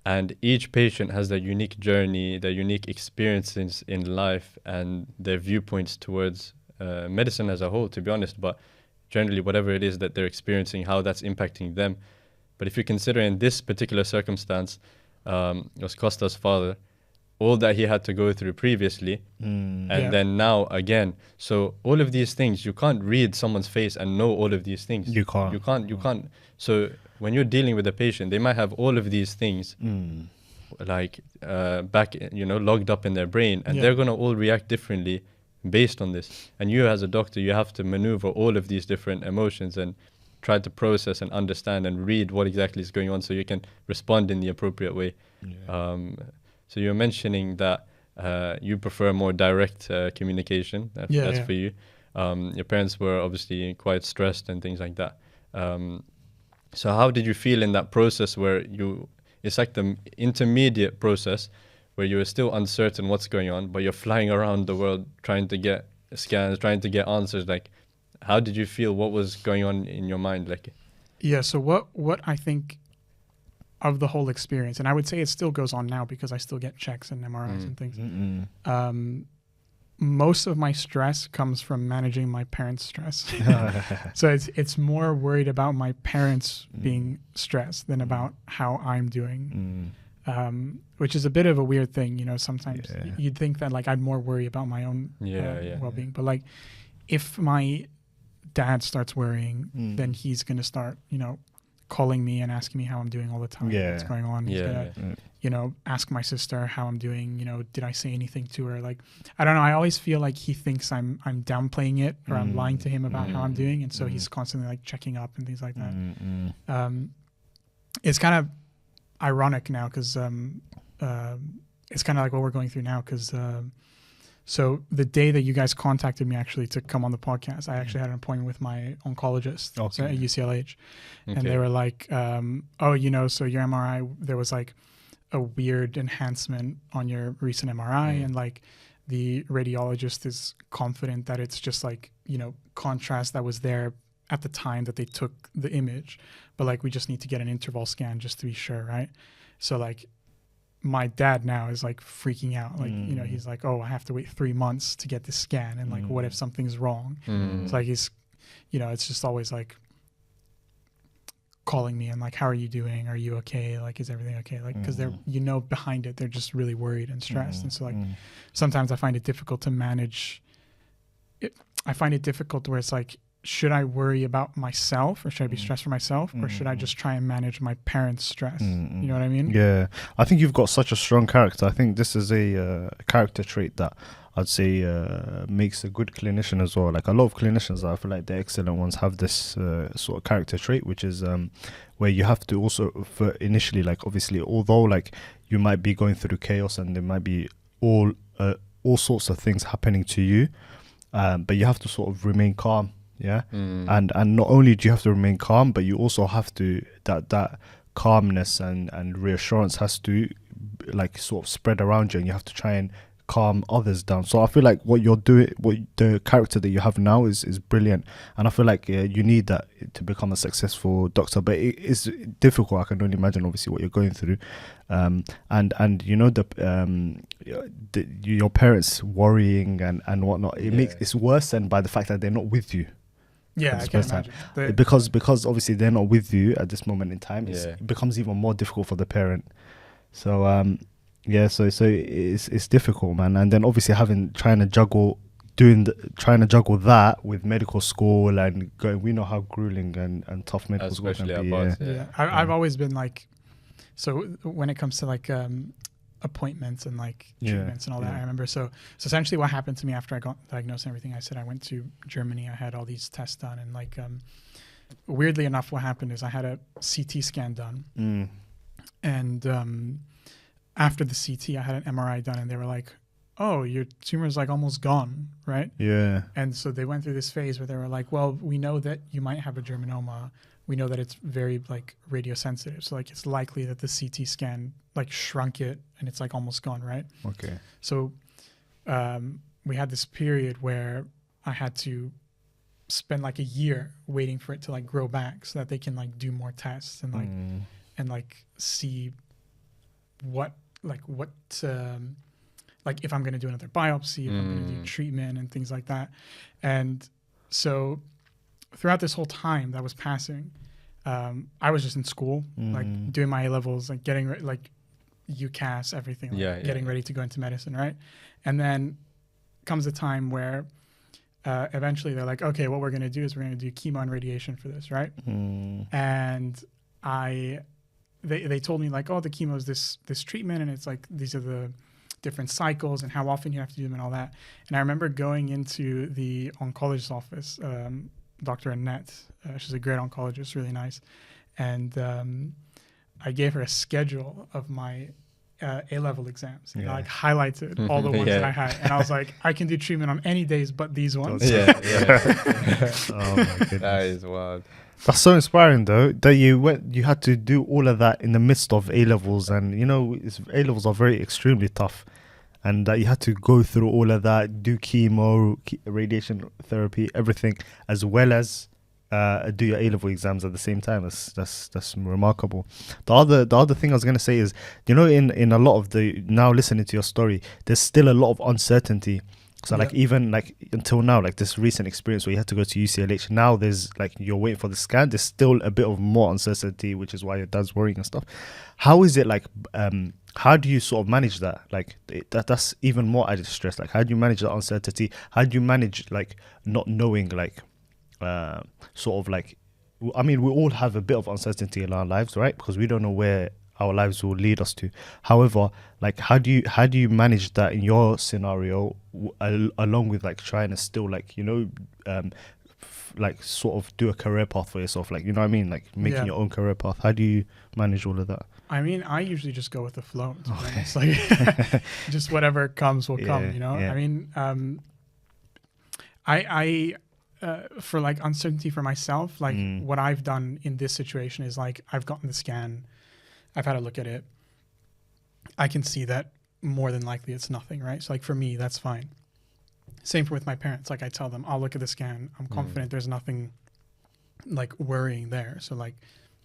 Speaker 3: and each patient has their unique journey, their unique experiences in life, and their viewpoints towards medicine as a whole, to be honest. But generally, whatever it is that they're experiencing, how that's impacting them. But if you consider in this particular circumstance, it was Kosta's father, all that he had to go through previously, and then now again. So all of these things, you can't read someone's face and know all of these things. You can't. So when you're dealing with a patient, they might have all of these things like back, logged up in their brain, and they're going to all react differently based on this. And you as a doctor, you have to maneuver all of these different emotions and try to process and understand and read what exactly is going on, so you can respond in the appropriate way. So you're mentioning that you prefer more direct communication. That's for you. Your parents were obviously quite stressed and things like that. So how did you feel in that process where it's like the intermediate process where you were still uncertain what's going on, but you're flying around the world trying to get scans, trying to get answers? Like, how did you feel? What was going on in your mind? Like,
Speaker 1: so what I think of the whole experience, and I would say it still goes on now because I still get checks and MRIs and things. Most of my stress comes from managing my parents' stress. So it's more worried about my parents being stressed than about how I'm doing, which is a bit of a weird thing. Sometimes you'd think that like I'd more worry about my own well-being, but like if my dad starts worrying, then he's gonna start calling me and asking me how I'm doing all the time. What's going on? He's gonna, ask my sister how I'm doing. Did I say anything to her? Like, I don't know. I always feel like he thinks I'm downplaying it, or I'm lying to him about how I'm doing, and so he's constantly like checking up and things like that. It's kind of ironic now because it's kind of like what we're going through now because. So the day that you guys contacted me actually to come on the podcast, I actually had an appointment with my oncologist at UCLH. And they were like, so your MRI, there was like a weird enhancement on your recent MRI. And like the radiologist is confident that it's just like, contrast that was there at the time that they took the image. But like, we just need to get an interval scan just to be sure, right? So like, my dad now is like freaking out. Like, he's like, oh, I have to wait 3 months to get this scan. And like, what if something's wrong? It's like, it's just always like calling me and like, how are you doing? Are you okay? Like, is everything okay? Like, because they're, you know, behind it, they're just really worried and stressed. And so like, sometimes I find it difficult to manage it. I find it difficult where it's like, should I worry about myself, or should I be stressed for myself, or should I just try and manage my parents' stress? You know what I mean?
Speaker 2: Yeah, I think you've got such a strong character. I think this is a character trait that I'd say makes a good clinician as well. Like a lot of clinicians, I feel like the excellent ones have this sort of character trait, which is where you have to also, for initially, like obviously, although like you might be going through chaos and there might be all sorts of things happening to you, but you have to sort of remain calm. Yeah. And not only do you have to remain calm, but you also have to, that calmness and reassurance has to like sort of spread around you, and you have to try and calm others down. So I feel like what you're doing, what the character that you have now is brilliant, and I feel like you need that to become a successful doctor. But it is difficult. I can only imagine obviously what you're going through, and you know your parents worrying and whatnot. It makes it's worse than by the fact that they're not with you.
Speaker 1: Yeah, I can imagine.
Speaker 2: Because obviously they're not with you at this moment in time. It becomes even more difficult for the parent. So so it's difficult, man. And then obviously trying to juggle that with medical school and going. We know how grueling and tough medical school can be.
Speaker 1: I've always been like, so when it comes to like appointments and like treatments and all that, I remember. So essentially what happened to me after I got diagnosed and everything, I said I went to Germany. I had all these tests done, and like weirdly enough, what happened is I had a CT scan done, and after the CT, I had an MRI done, and they were like, "Oh, your tumor is like almost gone, right?"
Speaker 2: Yeah.
Speaker 1: And so they went through this phase where they were like, "Well, we know that you might have a germinoma. We know that it's very like radiosensitive, so like it's likely that the CT scan like shrunk it and it's like almost gone, right?"
Speaker 2: Okay.
Speaker 1: So we had this period where I had to spend like a year waiting for it to like grow back so that they can like do more tests and like and like see what like if I'm going to do another biopsy, if I'm going to do treatment and things like that. And so throughout this whole time that was passing, I was just in school, like doing my A-levels, like getting like UCAS, everything, like getting ready to go into medicine, right? And then comes a time where eventually they're like, okay, what we're going to do is we're going to do chemo and radiation for this, right? And they told me like, oh, the chemo is this treatment, and it's like these are the different cycles and how often you have to do them and all that. And I remember going into the oncologist's office, Dr. Annette, she's a great oncologist, really nice. And I gave her a schedule of my A-level exams. And I like highlighted all the ones that I had. And I was like, I can do treatment on any days but these ones.
Speaker 3: Oh my
Speaker 2: goodness.
Speaker 3: That is wild.
Speaker 2: That's so inspiring, though, that you had to do all of that in the midst of A-levels. And, you know, A-levels are extremely tough. And that you had to go through all of that, do chemo, radiation therapy, everything, as well as do your A-level exams at the same time. That's remarkable. The other thing I was going to say is, you know, in a lot of now listening to your story, there's still a lot of uncertainty. So like even like until now, like this recent experience where you had to go to UCLH, now there's like you're waiting for the scan, there's still a bit of more uncertainty, which is why your dad's worrying and stuff. How is it like, how do you sort of manage that? Like that's even more added stress. Like how do you manage that uncertainty? How do you manage like not knowing like sort of like, I mean, we all have a bit of uncertainty in our lives, right? Because we don't know where our lives will lead us to. However, like how do you manage that in your scenario, along with like trying to still like, you know, like sort of do a career path for yourself, like, you know what I mean, like making your own career path? How do you manage all of that? I
Speaker 1: mean, I usually just go with the flow, to be honest. Like just whatever comes will come, you know. I mean, I for like uncertainty for myself, like what I've done in this situation is like I've gotten the scan, I've had a look at it, I can see that more than likely it's nothing, right? So like for me, that's fine. Same with my parents. Like I tell them, I'll look at the scan, I'm confident there's nothing like worrying there. So like,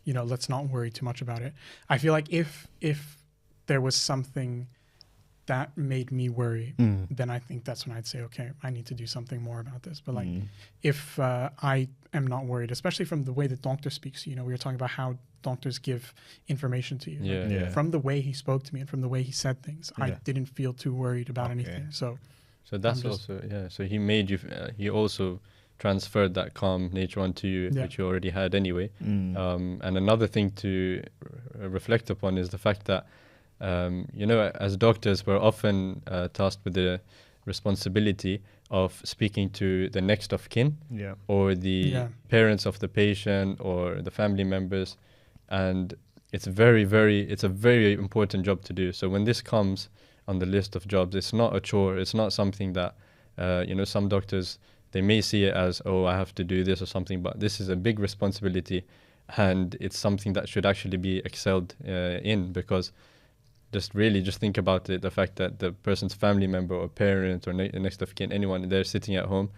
Speaker 1: you know, let's not worry too much about it. I feel like if there was something that made me worry, then I think that's when I'd say, okay, I need to do something more about this. But like, if I am not worried, especially from the way the doctor speaks, we were talking about how doctors give information to you. From the way he spoke to me and from the way he said things, I didn't feel too worried about anything. So
Speaker 3: that's also, so he made you, he also transferred that calm nature onto you, which you already had anyway. And another thing to reflect upon is the fact that, as doctors, we're often tasked with the responsibility of speaking to the next of kin or the parents of the patient or the family members. And it's a very important job to do. So when this comes on the list of jobs, it's not a chore. It's not something that, some doctors, they may see it as, oh, I have to do this or something, but this is a big responsibility, and it's something that should actually be excelled in, because just think about it, the fact that the person's family member or parent or next of kin, anyone, they're sitting at home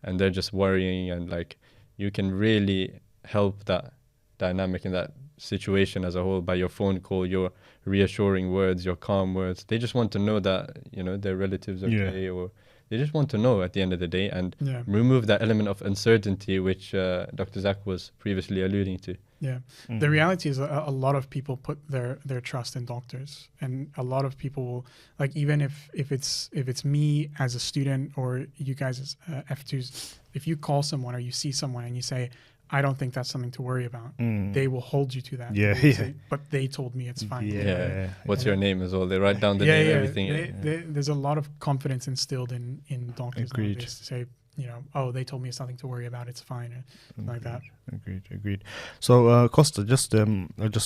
Speaker 3: and they're just worrying, and like, you can really help that dynamic in that situation as a whole by your phone call, your reassuring words, your calm words. They just want to know that, their relatives are okay, or they just want to know at the end of the day, and remove that element of uncertainty, which Dr. Zach was previously alluding to.
Speaker 1: Yeah. The reality is a lot of people put their trust in doctors, and a lot of people will, like, even if it's me as a student or you guys as F2s, if you call someone or you see someone and you say, I don't think that's something to worry about, they will hold you to that. Say, but they told me it's fine.
Speaker 3: What's your name as well? They write down the name, everything.
Speaker 1: There's a lot of confidence instilled in doctors nowadays to say, they told me it's nothing to worry about, it's fine, like that.
Speaker 2: Agreed. So Kosta, just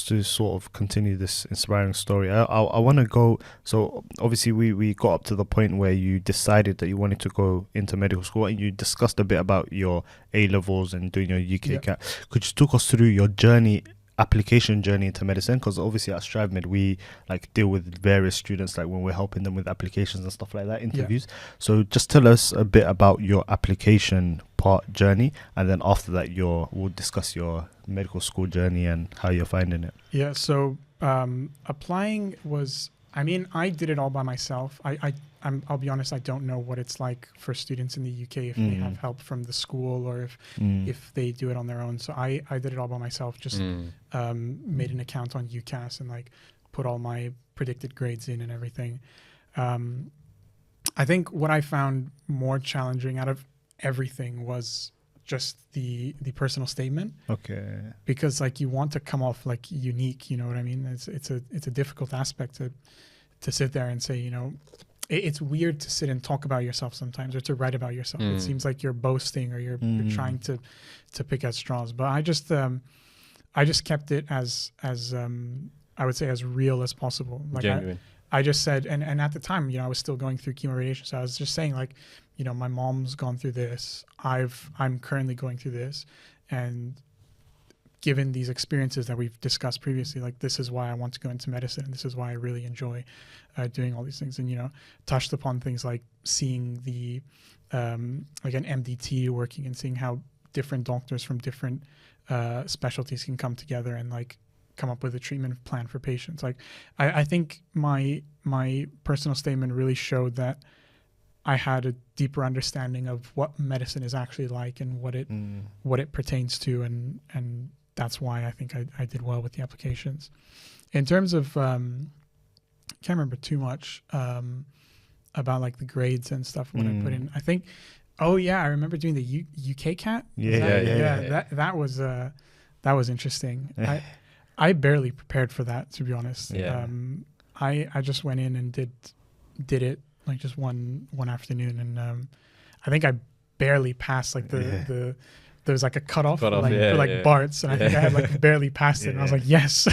Speaker 2: to sort of continue this inspiring story, I want to go, so obviously we got up to the point where you decided that you wanted to go into medical school, and you discussed a bit about your A-levels and doing your UKCAT. Could you talk us through your application journey into medicine? Because obviously at StriveMed we like deal with various students, like when we're helping them with applications and stuff like that, interviews. So just tell us a bit about your application part journey, and then after that we'll discuss your medical school journey and how you're finding it.
Speaker 1: So applying was, I did it all by myself. I'll be honest, I don't know what it's like for students in the UK, if they have help from the school or if they do it on their own. So I did it all by myself, just made an account on UCAT and like put all my predicted grades in and everything. I think what I found more challenging out of everything was just the personal statement.
Speaker 2: Okay.
Speaker 1: Because like you want to come off like unique, you know what I mean? It's a difficult aspect to sit there and say, it's weird to sit and talk about yourself sometimes, or to write about yourself. It seems like you're boasting, or you're trying to pick at straws. But I just kept it as I would say as real as possible. Like I just said, and at the time, I was still going through chemo radiation, so I was just saying like, my mom's gone through this. I'm currently going through this, and given these experiences that we've discussed previously, like this is why I want to go into medicine, and this is why I really enjoy doing all these things. And touched upon things like seeing the like an MDT working, and seeing how different doctors from different specialties can come together and like come up with a treatment plan for patients. Like I think my personal statement really showed that I had a deeper understanding of what medicine is actually like and what it pertains to, and that's why I think I did well with the applications. In terms of can't remember too much about like the grades and stuff when I put in. I think I remember doing the UKCAT. That was interesting. I barely prepared for that, to be honest. I just went in and did it like just one afternoon, and I think I barely passed like there was like a cutoff for BARTs, and I think I had like barely passed it, and I was like, yes,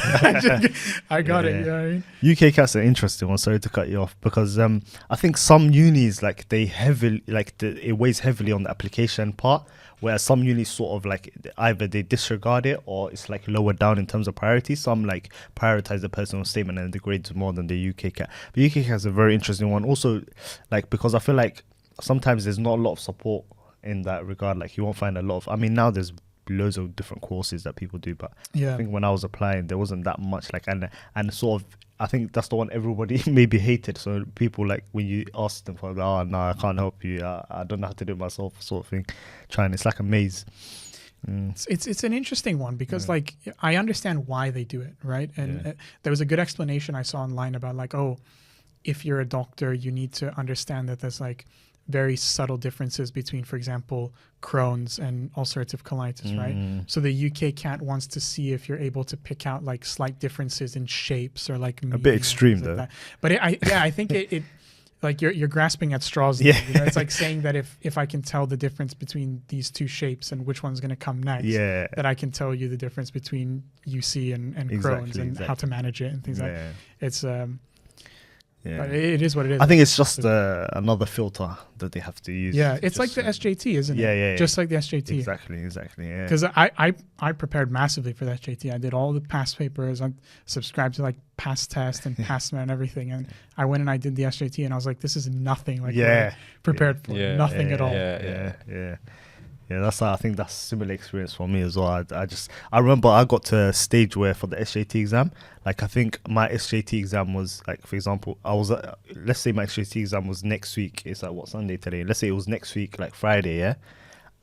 Speaker 1: I got it. You know what I mean?
Speaker 2: UKCAT's an interesting one. Sorry to cut you off, because I think some unis like they heavily it weighs heavily on the application part, whereas some unis sort of like either they disregard it or it's like lower down in terms of priority. Some like prioritize the personal statement and the grades more than the UKCAT. But UKCAT is a very interesting one also, like because I feel like sometimes there's not a lot of support in that regard. Like you won't find a lot of, now there's loads of different courses that people do, but I think when I was applying there wasn't that much, like and sort of I think that's the one everybody maybe hated. So people like when you ask them for, oh no, I can't help you. I don't know how to do it myself, sort of thing. It's like a maze.
Speaker 1: It's an interesting one because like I understand why they do it, right? And there was a good explanation I saw online about like, oh, if you're a doctor, you need to understand that there's like very subtle differences between, for example, Crohn's and ulcerative colitis, right? So the UKCAT wants to see if you're able to pick out like slight differences in shapes or like
Speaker 2: a bit extreme though.
Speaker 1: Like but I think it like you're grasping at straws.
Speaker 2: Yeah.
Speaker 1: You know, it's like saying that if I can tell the difference between these two shapes and which one's going to come next, that I can tell you the difference between UC and Crohn's and how to manage it and things like that. It's but it is what it is.
Speaker 2: I think it's just another filter that they have to use.
Speaker 1: Yeah, it's like the SJT, isn't it?
Speaker 2: Yeah.
Speaker 1: Just like the SJT.
Speaker 2: Exactly. Yeah.
Speaker 1: Because I prepared massively for the SJT. I did all the past papers. I subscribed to like past test and past and everything. And I went and I did the SJT, and I was like, this is nothing like what I prepared for. Nothing at all.
Speaker 2: Yeah, I think that's a similar experience for me as well. I remember I got to a stage where for the SJT exam, like I think my SJT exam was like, for example, let's say my SJT exam was next week. It's like what, Sunday today? Let's say it was next week, like Friday, yeah?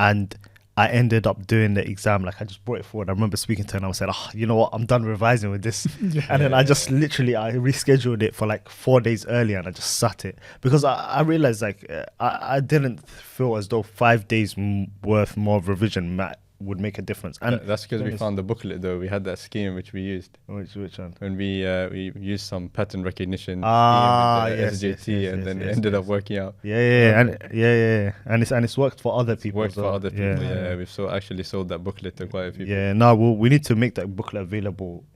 Speaker 2: And I ended up doing the exam, like I just brought it forward. I remember speaking to her and I said, oh, you know what, I'm done revising with this. And then I just literally, I rescheduled it for like 4 days earlier and I just sat it. Because I realized like, I didn't feel as though 5 days worth more of revision would make a difference. And
Speaker 3: that's because we found the booklet though. We had that scheme which we used.
Speaker 2: Which one?
Speaker 3: When we used some pattern recognition scheme with the SJT, and then it ended up working out. And it's worked for other people. Worked for other people. Yeah, we've actually sold that booklet to quite a few people.
Speaker 2: Yeah, no, we need to make that booklet available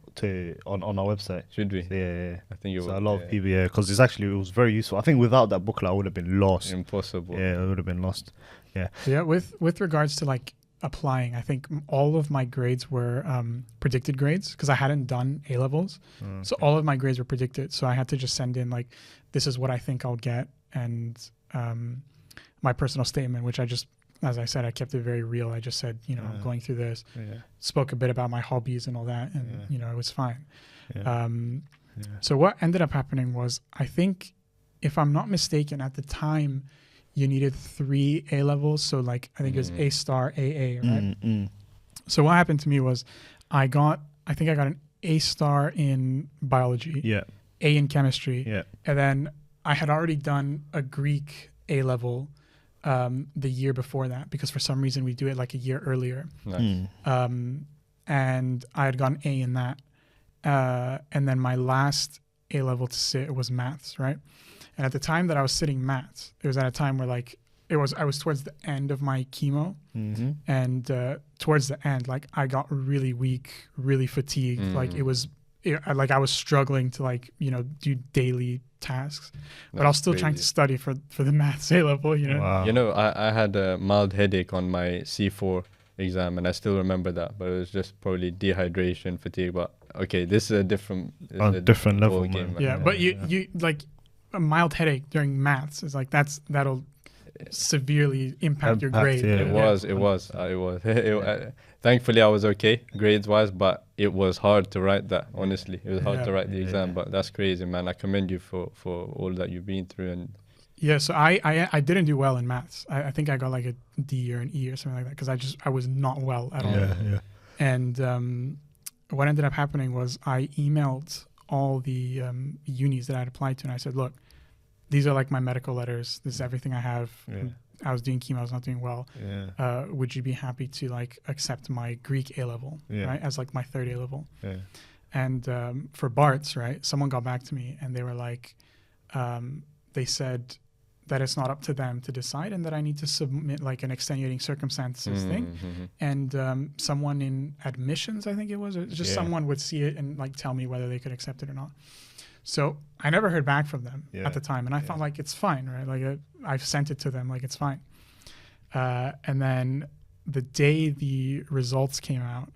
Speaker 2: on our website.
Speaker 3: Should we?
Speaker 2: Yeah.
Speaker 3: I think
Speaker 2: a lot of people, because it was very useful. I think without that booklet, I would have been lost.
Speaker 3: Impossible.
Speaker 2: Yeah, I would have been lost.
Speaker 1: Yeah, with regards to like applying, I think all of my grades were predicted grades because I hadn't done A-levels. So all of my grades were predicted. So I had to just send in like, this is what I think I'll get, and my personal statement, which I just, as I said, I kept it very real. I just said, I'm going through this, spoke a bit about my hobbies and all that, and it was fine. So what ended up happening was, I think, if I'm not mistaken, at the time, you needed 3 A-levels. So like, I think it was A star, AA, right? So what happened to me was I think I got an A star in biology, A in chemistry. And then I had already done a Greek A-level the year before that, because for some reason we do it like a year earlier.
Speaker 3: Nice.
Speaker 1: And I had gotten A in that. And then my last A-level to sit was maths, right? And at the time that I was sitting maths, it was at a time where like I was towards the end of my chemo, and towards the end, like I got really weak, really fatigued. Like I was struggling to like do daily tasks, but I was still trying to study for the maths A-level.
Speaker 2: Wow.
Speaker 3: I had a mild headache on my C4 exam, and I still remember that, but it was just probably dehydration, fatigue. But okay, this is a different
Speaker 2: level
Speaker 3: game.
Speaker 1: Yeah, but you like a mild headache during maths is like that'll severely impact your grade.
Speaker 3: It was. Thankfully, I was okay grades wise, but it was hard to write that. Honestly, it was hard to write the exam. But that's crazy, man. I commend you for all that you've been through. And
Speaker 1: so I didn't do well in maths. I think I got like a D or an E or something like that because I was not well at all. And what ended up happening was I emailed all the unis that I had applied to, and I said, look, these are like my medical letters. This is everything I have. I was doing chemo. I was not doing well. Would you be happy to like accept my Greek A-level, right, as like my third A-level? And for Bart's, right, someone got back to me and they were like, they said that it's not up to them to decide and that I need to submit like an extenuating circumstances thing. And someone in admissions, I think it was, or just someone would see it and like tell me whether they could accept it or not. So I never heard back from them at the time. And I thought like, it's fine, right? Like I've sent it to them, like it's fine. And then the day the results came out,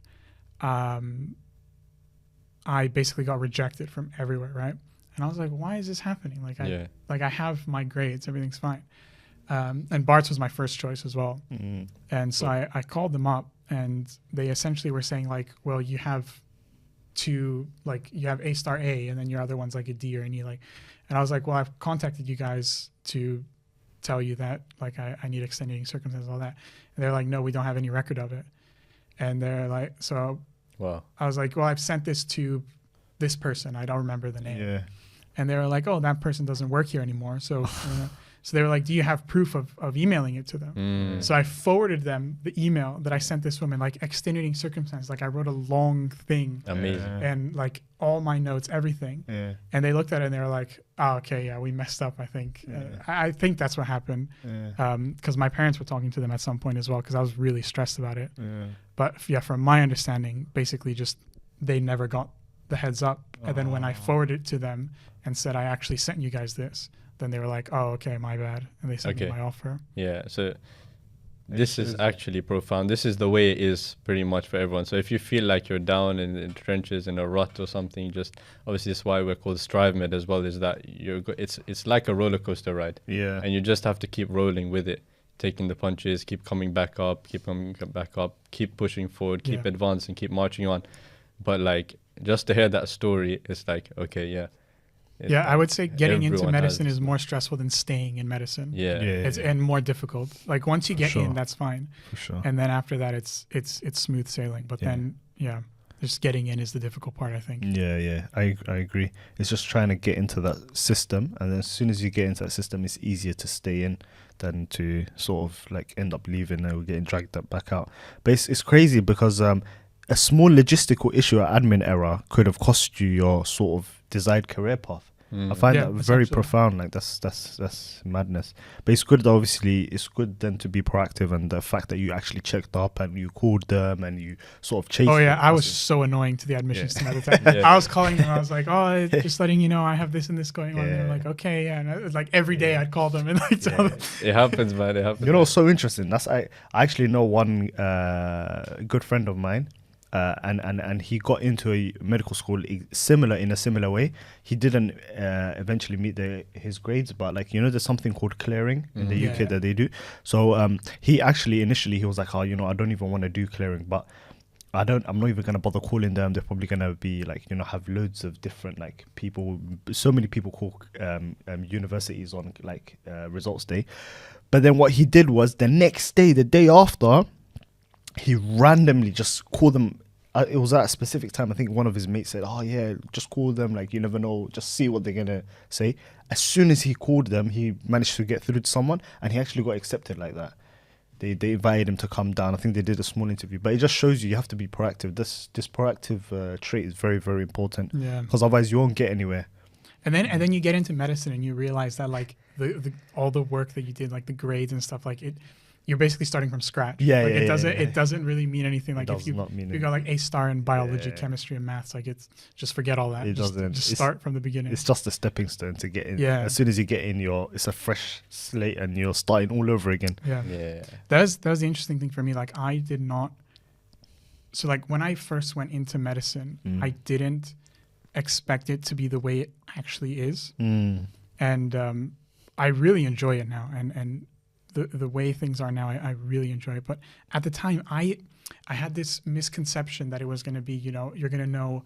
Speaker 1: I basically got rejected from everywhere, right? And I was like, why is this happening? Like I have my grades, everything's fine. And Bart's was my first choice as well. And so I called them up and they essentially were saying like, well, you have two, like you have A star A and then your other one's like a D or an E, like, and I was like, well, I've contacted you guys to tell you that like I need extenuating circumstances, all that. And they're like, no, we don't have any record of it. And they're like, so
Speaker 3: Wow.
Speaker 1: I was like, well, I've sent this to this person. I don't remember the name.
Speaker 2: Yeah.
Speaker 1: And they were like, oh, that person doesn't work here anymore. So, so they were like, do you have proof of emailing it to them? So I forwarded them the email that I sent this woman, like extenuating circumstances. Like I wrote a long thing.
Speaker 3: Amazing.
Speaker 1: And like all my notes, everything.
Speaker 2: Yeah.
Speaker 1: And they looked at it and they were like, oh, okay, yeah, we messed up, I think. I think that's what happened. Because my parents were talking to them at some point as well, because I was really stressed about it. But yeah, from my understanding, basically just they never got the heads up. And then when I forwarded it to them and said, I actually sent you guys this, then they were like, oh, okay, my bad. And they sent me my offer.
Speaker 3: Yeah. So this is actually profound. This is the way it is pretty much for everyone. So if you feel like you're down in the trenches in a rut or something, just obviously that's why we're called StriveMed as well, is that it's like a roller coaster ride.
Speaker 2: Yeah.
Speaker 3: And you just have to keep rolling with it, taking the punches, keep coming back up, keep pushing forward, keep advancing, keep marching on. But like, just to hear that story, it's like, okay, yeah.
Speaker 1: Yeah, I would say getting into medicine is more stressful than staying in medicine. And more difficult. Like once you get in, that's fine.
Speaker 2: For sure.
Speaker 1: And then after that, it's smooth sailing. But then, just getting in is the difficult part, I think.
Speaker 2: Yeah, I agree. It's just trying to get into that system, and then as soon as you get into that system, it's easier to stay in than to sort of like end up leaving or getting dragged back out. But it's crazy because a small logistical issue or admin error could have cost you your sort of desired career path. I find that very profound. Like that's madness. But it's good, obviously. It's good then to be proactive, and the fact that you actually checked up and you called them and you sort of chased.
Speaker 1: Oh yeah, I was so annoying to the admissions team at the time. I was calling them. I was like, oh, just letting you know, I have this and this going on. And they're like, okay, yeah. And it was like every day I'd call them and like tell them.
Speaker 3: It happens, man. It happens.
Speaker 2: You know, so interesting. I actually know one good friend of mine. And he got into a medical school in a similar way. He didn't eventually meet his grades, but like, you know, there's something called clearing in the UK that they do. So he actually initially he was like, oh, you know, I don't even want to do clearing, but I'm not even gonna bother calling them. They're probably gonna be like, you know, have loads of different like people. So many people call universities on like results day. But then what he did was the next day, the day after, he randomly just called them. It was at a specific time. I think one of his mates said, oh yeah, just call them. Like, you never know. Just see what they're going to say. As soon as he called them, he managed to get through to someone, and he actually got accepted like that. They invited him to come down. I think they did a small interview. But it just shows you have to be proactive. This proactive trait is very, very important. Yeah. Because otherwise you won't get anywhere.
Speaker 1: And then you get into medicine and you realize that like the all the work that you did, like the grades and stuff, like you're basically starting from scratch. It doesn't really mean anything. Like if you got like A star in biology, chemistry, and maths, like it's just forget all that.
Speaker 2: It doesn't.
Speaker 1: Just start from the beginning.
Speaker 2: It's just a stepping stone to get in. Yeah. As soon as you get in, it's a fresh slate and you're starting all over again.
Speaker 1: Yeah. That was the interesting thing for me. Like I did not. So like when I first went into medicine, I didn't expect it to be the way it actually is, and I really enjoy it now. And the way things are now, I really enjoy it. But at the time, I had this misconception that it was going to be, you know, you're going to know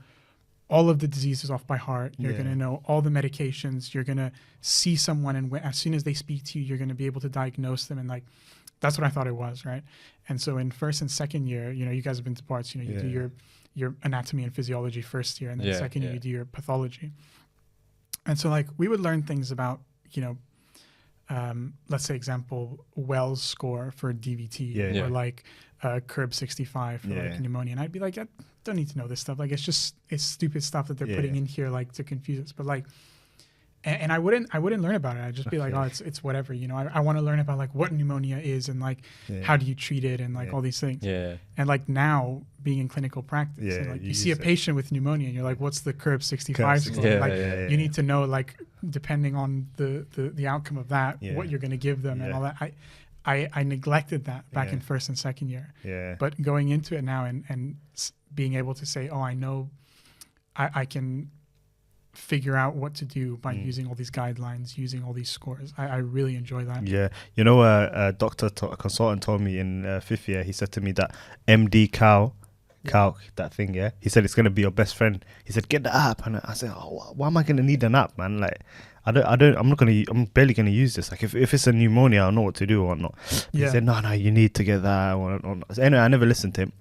Speaker 1: all of the diseases off by heart. You're going to know all the medications. You're going to see someone, and as soon as they speak to you, you're going to be able to diagnose them. And like, that's what I thought it was, right? And so in first and second year, you know, you guys have been to parts, you know, you do your anatomy and physiology first year, and then second year you do your pathology. And so like we would learn things about, you know, let's say example, Wells score for DVT or like Curb 65 for like pneumonia. And I'd be like, I don't need to know this stuff. Like it's stupid stuff that they're putting in here like to confuse us. But like, and I wouldn't learn about it. I'd just be like, oh, it's whatever, you know. I want to learn about like what pneumonia is and like how do you treat it and like all these things. And like now being in clinical practice, and, like you see a patient with pneumonia and you're like, what's the Curb 65 score? You need to know, like, depending on the outcome of that, what you're going to give them and all that. I neglected that back in first and second year. But going into it now and being able to say, oh, I know I can figure out what to do by using all these guidelines, using all these scores. I really enjoy that.
Speaker 2: Yeah. You know, a consultant told me in fifth year, he said to me that MD Cow calc, that thing, yeah. He said it's gonna be your best friend. He said get the app, and I said, oh, why am I gonna need an app, man? Like, I'm barely gonna use this. Like, if it's a pneumonia, I'll know what to do or whatnot. He said, no, you need to get that. So anyway, I never listened to him.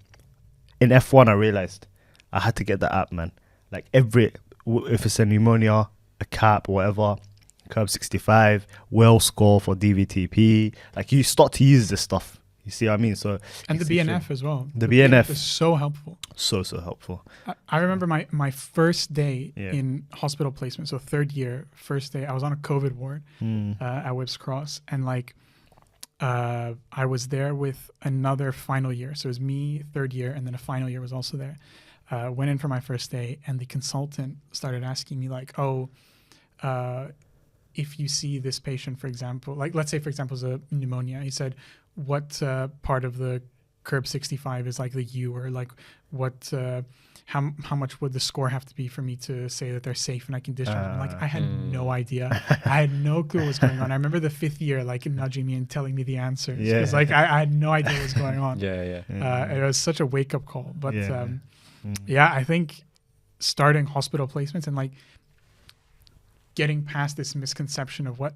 Speaker 2: In F1, I realized I had to get the app, man. Like, if it's a pneumonia, a cap, or whatever, curve 65, well score for DVTP. Like, you start to use this stuff. You see what I mean? So,
Speaker 1: and the BNF as well.
Speaker 2: The BNF
Speaker 1: is so helpful.
Speaker 2: So helpful.
Speaker 1: I remember my first day in hospital placement. So 3rd year, first day, I was on a COVID ward at Whipps Cross, and like I was there with another final year. So it was me, 3rd year, and then a final year was also there. Went in for my first day, and the consultant started asking me like, if you see this patient, for example, like let's say, for example, it's a pneumonia. He said, what part of the curve 65 is like the U, or like what, how much would the score have to be for me to say that they're safe and I can discharge them? Like, I had no idea. I had no clue what was going on. I remember the 5th year, like nudging me and telling me the answers. Because like I had no idea what was going on. It was such a wake up call. But I think starting hospital placements and like getting past this misconception of what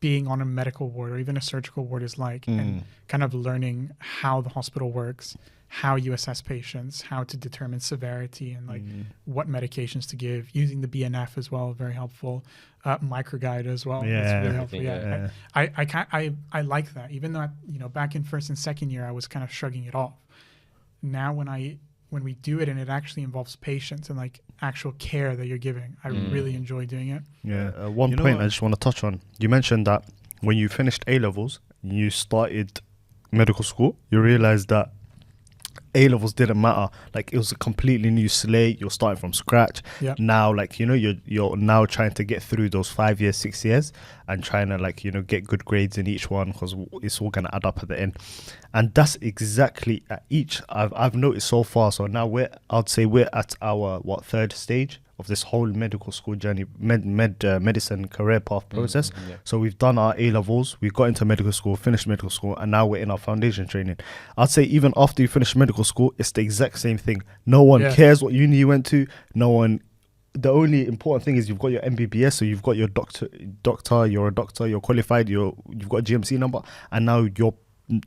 Speaker 1: being on a medical ward or even a surgical ward is like, and kind of learning how the hospital works, how you assess patients, how to determine severity, and like what medications to give, using the BNF as well, very helpful. Microguide as well, that's really helpful. I like that, even though back in 1st and 2nd year I was kind of shrugging it off. Now when we do it and it actually involves patients and like actual care that you're giving, I really enjoy doing it.
Speaker 2: One point I just want to touch on. You mentioned that when you finished A-levels, you started medical school, you realized that A-levels didn't matter. Like, it was a completely new slate. You're starting from scratch. Now, like, you're now trying to get through those 5 years, 6 years, and trying to, like, get good grades in each one, because it's all going to add up at the end. And that's exactly at each I've noticed so far. So now I'd say we're at our 3rd stage of this whole medical school journey, medicine career path process. So we've done our A-levels, we've got into medical school, finished medical school, and now we're in our foundation training. I'd say even after you finish medical school, it's the exact same thing. No one cares what uni you went to. The only important thing is you've got your MBBS, so you've got your doctor, you're a doctor, you're qualified, you've got a GMC number, and now you're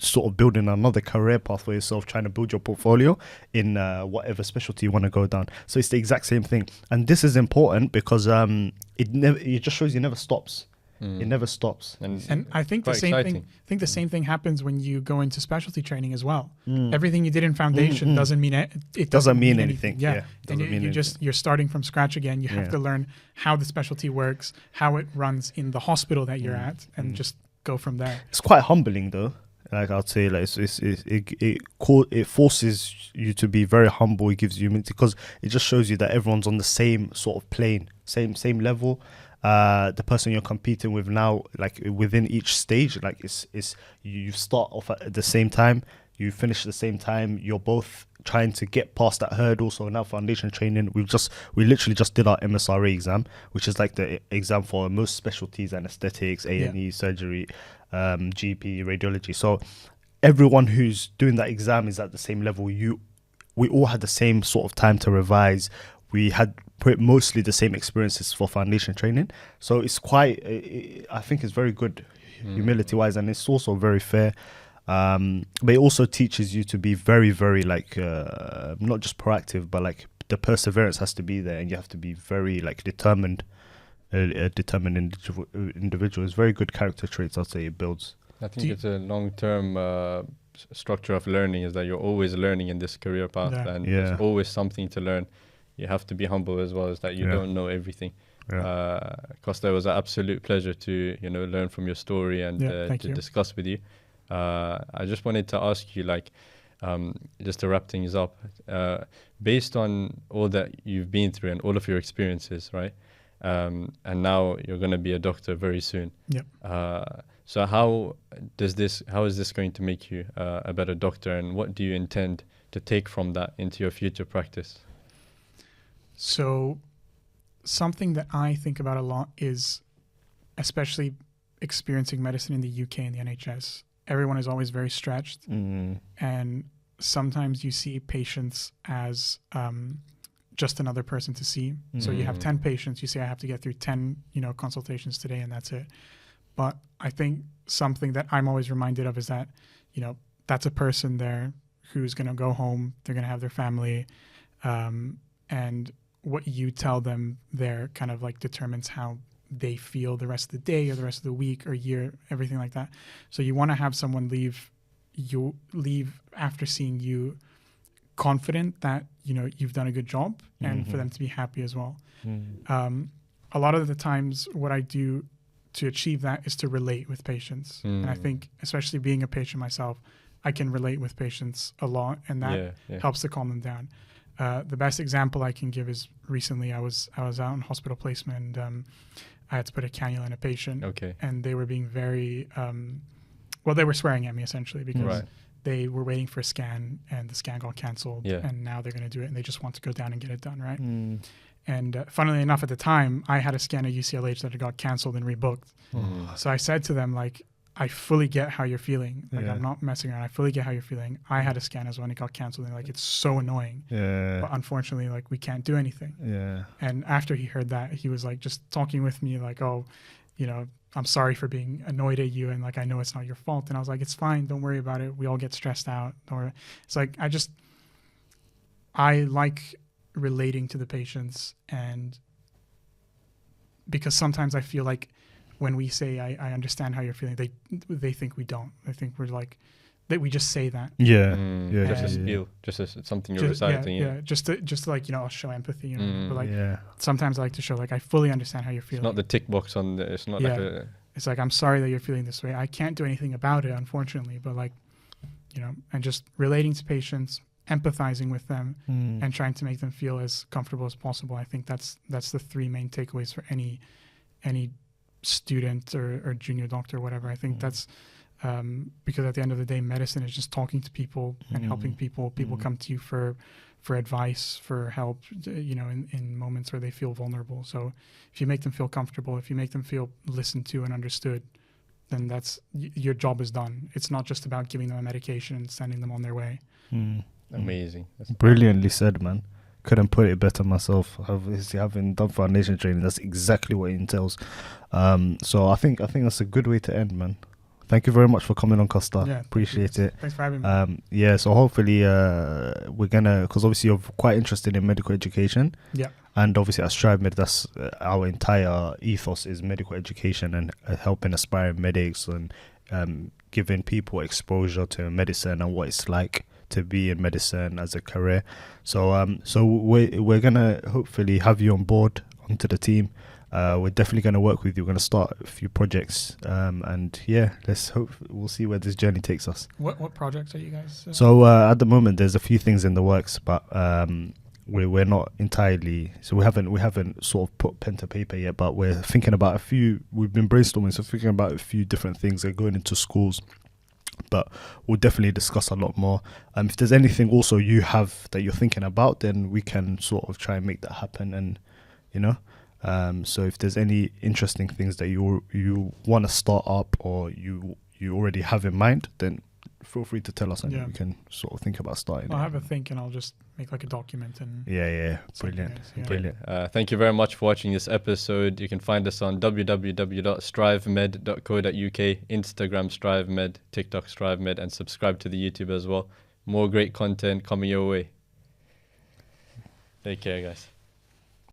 Speaker 2: sort of building another career path for yourself, trying to build your portfolio in whatever specialty you want to go down. So it's the exact same thing, and this is important because it just shows you never stops. It never stops.
Speaker 1: And I think the same thing. I think the same thing happens when you go into specialty training as well. Everything you did in foundation doesn't mean it doesn't mean anything. You're starting from scratch again. You have to learn how the specialty works, how it runs in the hospital that you're at, and just go from there.
Speaker 2: It's quite humbling though. Like, I'd say, like, it forces you to be very humble. It gives you humility, because it just shows you that everyone's on the same sort of plane, same level. The person you're competing with now, like, within each stage, like, you start off at the same time, you finish at the same time. You're both trying to get past that hurdle. So now foundation training, we literally just did our MSRA exam, which is like the exam for most specialties: anesthetics, A&E, surgery, GP, radiology. So everyone who's doing that exam is at the same level. We all had the same sort of time to revise. We had mostly the same experiences for foundation training. So it's quite, I think it's very good humility wise, and it's also very fair. But it also teaches you to be very, very, like, not just proactive, but like the perseverance has to be there, and you have to be very, like, determined. A determined individual is very good character traits, I'd say it builds.
Speaker 3: I think it's a long-term structure of learning, is that you're always learning in this career path, and there's always something to learn. You have to be humble as well, as that you don't know everything. Kosta, it was an absolute pleasure to learn from your story and to discuss with you. I just wanted to ask you, like, just to wrap things up, based on all that you've been through and all of your experiences, right? And now you're going to be a doctor very soon. So how is this going to make you a better doctor, and what do you intend to take from that into your future practice?
Speaker 1: So something that I think about a lot is, especially experiencing medicine in the UK and the NHS, everyone is always very stretched. And sometimes you see patients as just another person to see. So you have 10 patients, you say I have to get through 10, consultations today, and that's it. But I think something that I'm always reminded of is that, that's a person there who's going to go home, they're going to have their family, and what you tell them there kind of like determines how they feel the rest of the day or the rest of the week or year, everything like that. So you want to have someone leave after seeing you confident that you've done a good job, and for them to be happy as well. A lot of the times what I do to achieve that is to relate with patients, and I think especially being a patient myself, I can relate with patients a lot, and that helps to calm them down. The best example I can give is recently I was out in hospital placement, and I had to put a cannula in a patient, and they were being very they were swearing at me essentially because they were waiting for a scan and the scan got canceled, and now they're going to do it, and they just want to go down and get it done, right? And funnily enough, at the time, I had a scan at UCLH that had got canceled and rebooked. So I said to them, like, I fully get how you're feeling. Like, I'm not messing around. I fully get how you're feeling. I had a scan as well, and it got canceled. And like, it's so annoying. But unfortunately, like, we can't do anything. And after he heard that, he was like just talking with me, like, oh, I'm sorry for being annoyed at you, and like, I know it's not your fault. And I was like, it's fine. Don't worry about it. We all get stressed out. Or it's like, I like relating to the patients, and because sometimes I feel like when we say I understand how you're feeling, they think we don't. I think we're like that we just say that.
Speaker 3: Just a spiel, just as something you're reciting.
Speaker 1: Just to like I'll show empathy. But like sometimes I like to show like I fully understand how you're feeling.
Speaker 3: It's not the tick box on the. It's not like a.
Speaker 1: It's like, I'm sorry that you're feeling this way. I can't do anything about it, unfortunately. But like, and just relating to patients, empathizing with them, and trying to make them feel as comfortable as possible. I think that's the three main takeaways for any student or junior doctor or whatever. I think that's because at the end of the day, medicine is just talking to people and helping people. People come to you for advice, for help, in moments where they feel vulnerable. So if you make them feel comfortable, if you make them feel listened to and understood, then that's your job is done. It's not just about giving them a medication and sending them on their way.
Speaker 3: Amazing. That's
Speaker 2: brilliantly said, man. Couldn't put it better myself. Obviously, having done foundation training, that's exactly what it entails. So I think that's a good way to end, man. Thank you very much for coming on, Kosta. Appreciate it.
Speaker 1: Thanks for having me.
Speaker 2: So hopefully we're gonna, because obviously you're quite interested in medical education. And obviously at StriveMed, that's our entire ethos is medical education and helping aspiring medics and giving people exposure to medicine and what it's like to be in medicine as a career. So we're gonna hopefully have you on board onto the team. We're definitely going to work with you. We're going to start a few projects, and let's hope we'll see where this journey takes us.
Speaker 1: What projects are you guys?
Speaker 2: So at the moment, there's a few things in the works, but we're not entirely. So we haven't sort of put pen to paper yet, but we're thinking about a few. We've been brainstorming, so thinking about a few different things that are going into schools. But we'll definitely discuss a lot more. If there's anything also you have that you're thinking about, then we can sort of try and make that happen, and so if there's any interesting things that you want to start up or you already have in mind, then feel free to tell us, and we can sort of think about starting.
Speaker 1: I'll have a think, and I'll just make like a document. And
Speaker 2: Brilliant.
Speaker 3: Thank you very much for watching this episode. You can find us on www.strivemed.co.uk, Instagram StriveMed, TikTok StriveMed, and subscribe to the YouTube as well. More great content coming your way. Take care, guys.